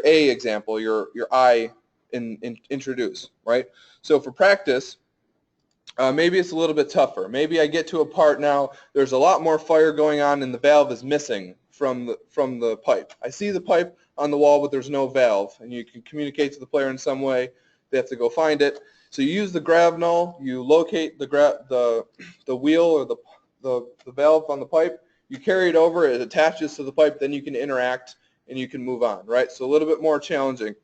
A example, your I in introduce, right? So for practice, maybe it's a little bit tougher. Maybe I get to a part now, there's a lot more fire going on and the valve is missing from the pipe. I see the pipe on the wall, but there's no valve, and you can communicate to the player in some way. They have to go find it. So you use the grav null, you locate the wheel or the valve on the pipe, you carry it over, it attaches to the pipe, then you can interact and you can move on, right? So a little bit more challenging.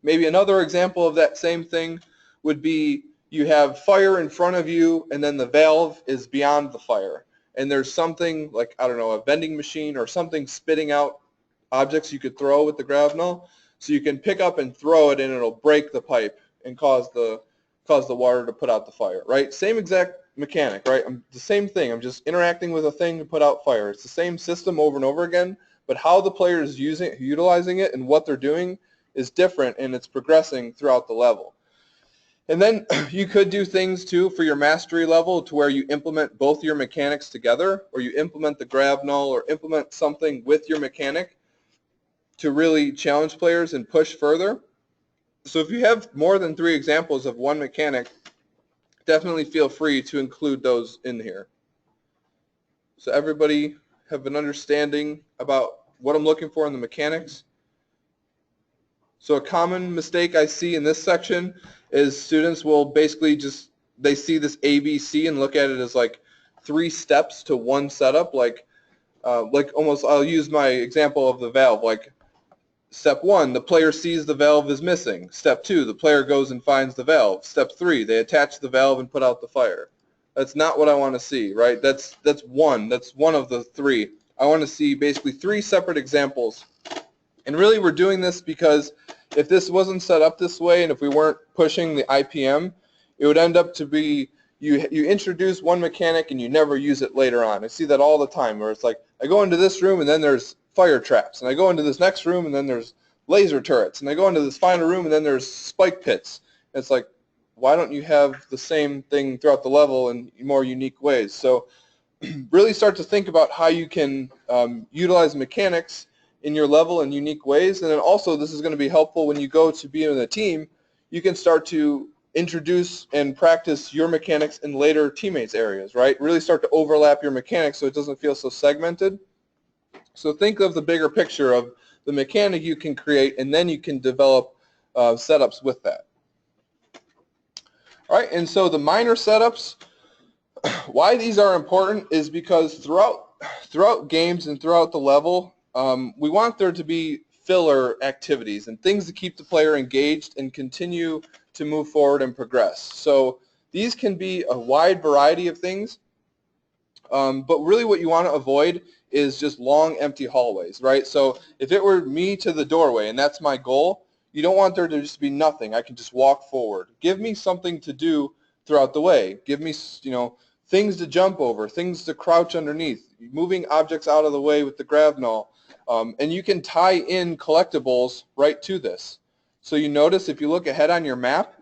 Maybe another example of that same thing would be you have fire in front of you and then the valve is beyond the fire. And there's something like, I don't know, a vending machine or something spitting out objects you could throw with the grav null. So you can pick up and throw it and it'll break the pipe and cause the water to put out the fire, right? Same exact mechanic, right? The same thing. I'm just interacting with a thing to put out fire. It's the same system over and over again, but how the player is utilizing it and what they're doing is different and it's progressing throughout the level. And then you could do things too for your mastery level to where you implement both your mechanics together, or you implement the grab null or implement something with your mechanic to really challenge players and push further. So if you have more than 3 examples of one mechanic, definitely feel free to include those in here. So everybody have an understanding about what I'm looking for in the mechanics. So a common mistake I see in this section is students will basically they see this ABC and look at it as like 3 steps to one setup, like almost, I'll use my example of the valve, like step 1, the player sees the valve is missing. Step 2, the player goes and finds the valve. Step 3, they attach the valve and put out the fire. That's not what I want to see, right? That's one of the 3. I want to see basically 3 separate examples. And really we're doing this because if this wasn't set up this way and if we weren't pushing the IPM, it would end up to be you introduce one mechanic and you never use it later on. I see that all the time where it's like I go into this room and then there's fire traps, and I go into this next room and then there's laser turrets, and I go into this final room and then there's spike pits. And it's like, why don't you have the same thing throughout the level in more unique ways? So really start to think about how you can utilize mechanics in your level in unique ways. And then also this is going to be helpful when you go to be in a team. You can start to introduce and practice your mechanics in later teammates' areas, right? Really start to overlap your mechanics so it doesn't feel so segmented. So think of the bigger picture of the mechanic you can create, and then you can develop setups with that. All right, and so the minor setups, why these are important is because throughout games and throughout the level, we want there to be filler activities and things to keep the player engaged and continue to move forward and progress. So these can be a wide variety of things, but really what you want to avoid is just long empty hallways, right? So if it were me to the doorway and that's my goal, you don't want there to just be nothing. I can just walk forward. Give me something to do throughout the way. Give me, things to jump over, things to crouch underneath, moving objects out of the way with the grab null. And you can tie in collectibles right to this. So you notice if you look ahead on your map,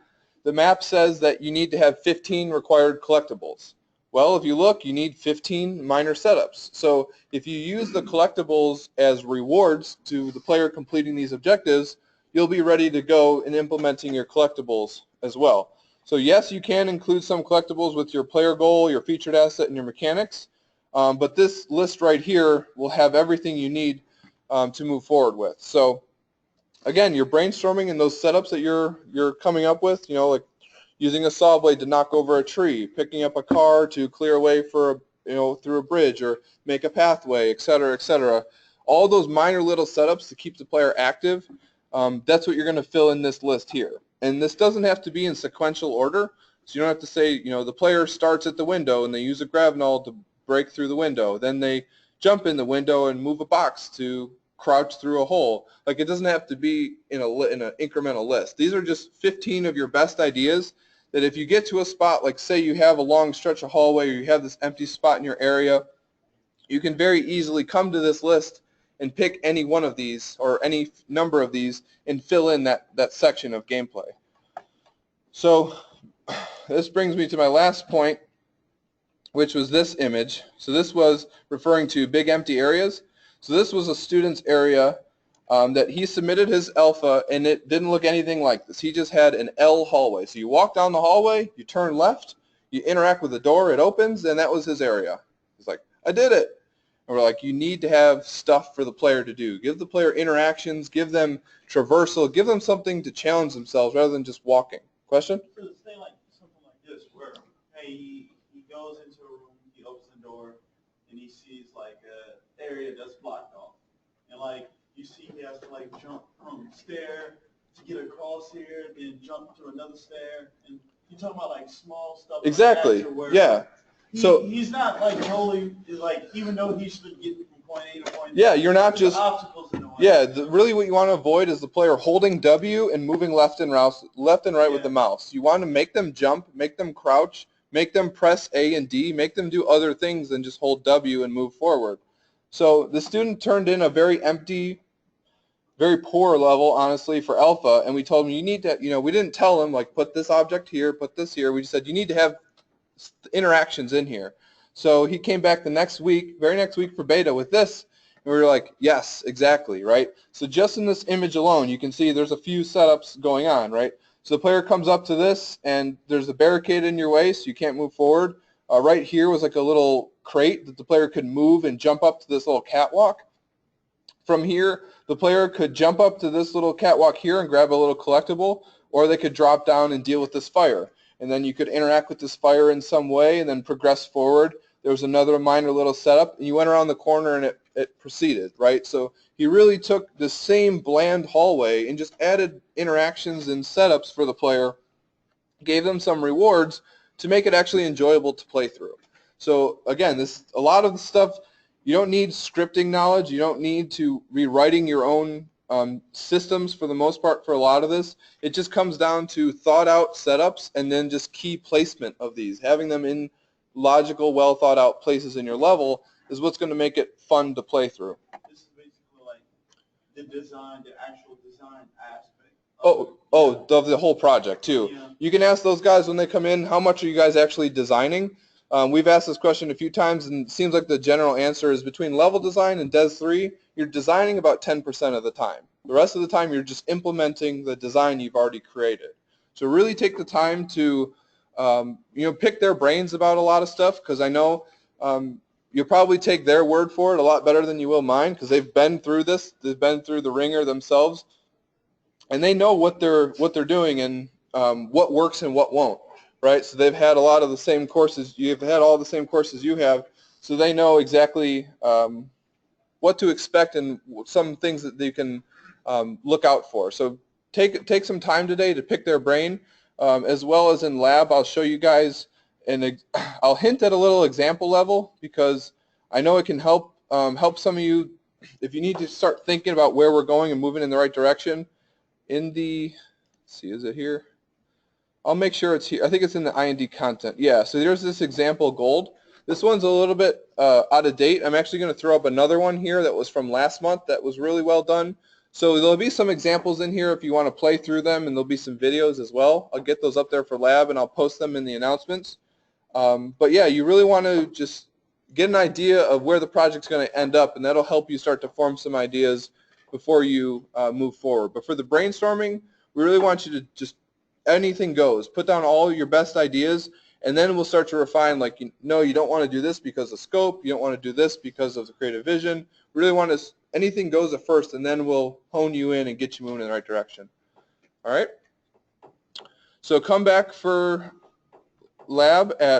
the map says that you need to have 15 required collectibles. Well, if you look, you need 15 minor setups. So if you use the collectibles as rewards to the player completing these objectives, you'll be ready to go in implementing your collectibles as well. So yes, you can include some collectibles with your player goal, your featured asset, and your mechanics, but this list right here will have everything you need to move forward with. So again, you're brainstorming and those setups that you're coming up with, like using a saw blade to knock over a tree, picking up a car to clear a way for through a bridge or make a pathway, et cetera, et cetera. All those minor little setups to keep the player active, that's what you're going to fill in this list here. And this doesn't have to be in sequential order, so you don't have to say, the player starts at the window and they use a grab null to break through the window. Then they jump in the window and move a box to crouch through a hole. Like, it doesn't have to be in an incremental list. These are just 15 of your best ideas that if you get to a spot, like say you have a long stretch of hallway or you have this empty spot in your area, you can very easily come to this list and pick any one of these or any number of these and fill in that section of gameplay. So this brings me to my last point, which was this image. So this was referring to big empty areas. So this was a student's area that he submitted his alpha, and it didn't look anything like this. He just had an L hallway. So you walk down the hallway, you turn left, you interact with the door, it opens, and that was his area. He's like, I did it. And we're like, you need to have stuff for the player to do. Give the player interactions, give them traversal, give them something to challenge themselves rather than just walking. Question? So say like something like this, where hey, he goes into a room, he opens the door, and he sees like a area that's blocked off, and like you see he has to like jump from stair to get across here, then jump to another stair, and you're talking about like small stuff. Exactly. Like that to where, yeah. So he's not like totally like, even though he should get from point A to point B. Yeah, you're not just obstacles in the way. Yeah, really what you want to avoid is the player holding W and moving left and right with the mouse. You want to make them jump, make them crouch, make them press A and D, make them do other things than just hold W and move forward. So the student turned in a very empty very poor level, honestly, for alpha, and we told him, you need to, we didn't tell him, like, put this object here, put this here. We just said, you need to have interactions in here. So he came back the next week, very next week for beta with this, and we were like, yes, exactly, right? So just in this image alone, you can see there's a few setups going on, right? So the player comes up to this, and there's a barricade in your way, so you can't move forward. Right here was like a little crate that the player could move and jump up to this little catwalk. From here, the player could jump up to this little catwalk here and grab a little collectible, or they could drop down and deal with this fire. And then you could interact with this fire in some way and then progress forward. There was another minor little setup, and you went around the corner and it proceeded, right? So he really took the same bland hallway and just added interactions and setups for the player, gave them some rewards to make it actually enjoyable to play through. So again, a lot of the stuff, you don't need scripting knowledge. You don't need to rewriting your own systems for the most part for a lot of this. It just comes down to thought out setups and then just key placement of these. Having them in logical, well thought out places in your level is what's going to make it fun to play through. This is basically like the design, the actual design aspect. Of the whole project too. Yeah. You can ask those guys when they come in, how much are you guys actually designing? We've asked this question a few times, and it seems like the general answer is between level design and Des 3, you're designing about 10% of the time. The rest of the time, you're just implementing the design you've already created. So really take the time to pick their brains about a lot of stuff, because I know you'll probably take their word for it a lot better than you will mine, because they've been through this. They've been through the ringer themselves, and they know what they're doing and what works and what won't. Right, so they've had a lot of the same courses. You've had all the same courses you have, so they know exactly what to expect and some things that they can look out for. So take some time today to pick their brain, as well as in lab. I'll show you guys, and I'll hint at a little example level, because I know it can help some of you if you need to start thinking about where we're going and moving in the right direction. In the, let's see, is it here? I'll make sure it's here. I think it's in the IND content. Yeah, so there's this example gold. This one's a little bit out of date. I'm actually going to throw up another one here that was from last month that was really well done. So there'll be some examples in here if you want to play through them, and there'll be some videos as well. I'll get those up there for lab, and I'll post them in the announcements. But yeah, you really want to just get an idea of where the project's going to end up, and that'll help you start to form some ideas before you move forward. But for the brainstorming, we really want you to just anything goes. Put down all your best ideas, and then we'll start to refine, like, you don't want to do this because of scope. You don't want to do this because of the creative vision. We really want to, anything goes at first, and then we'll hone you in and get you moving in the right direction. All right? So come back for lab at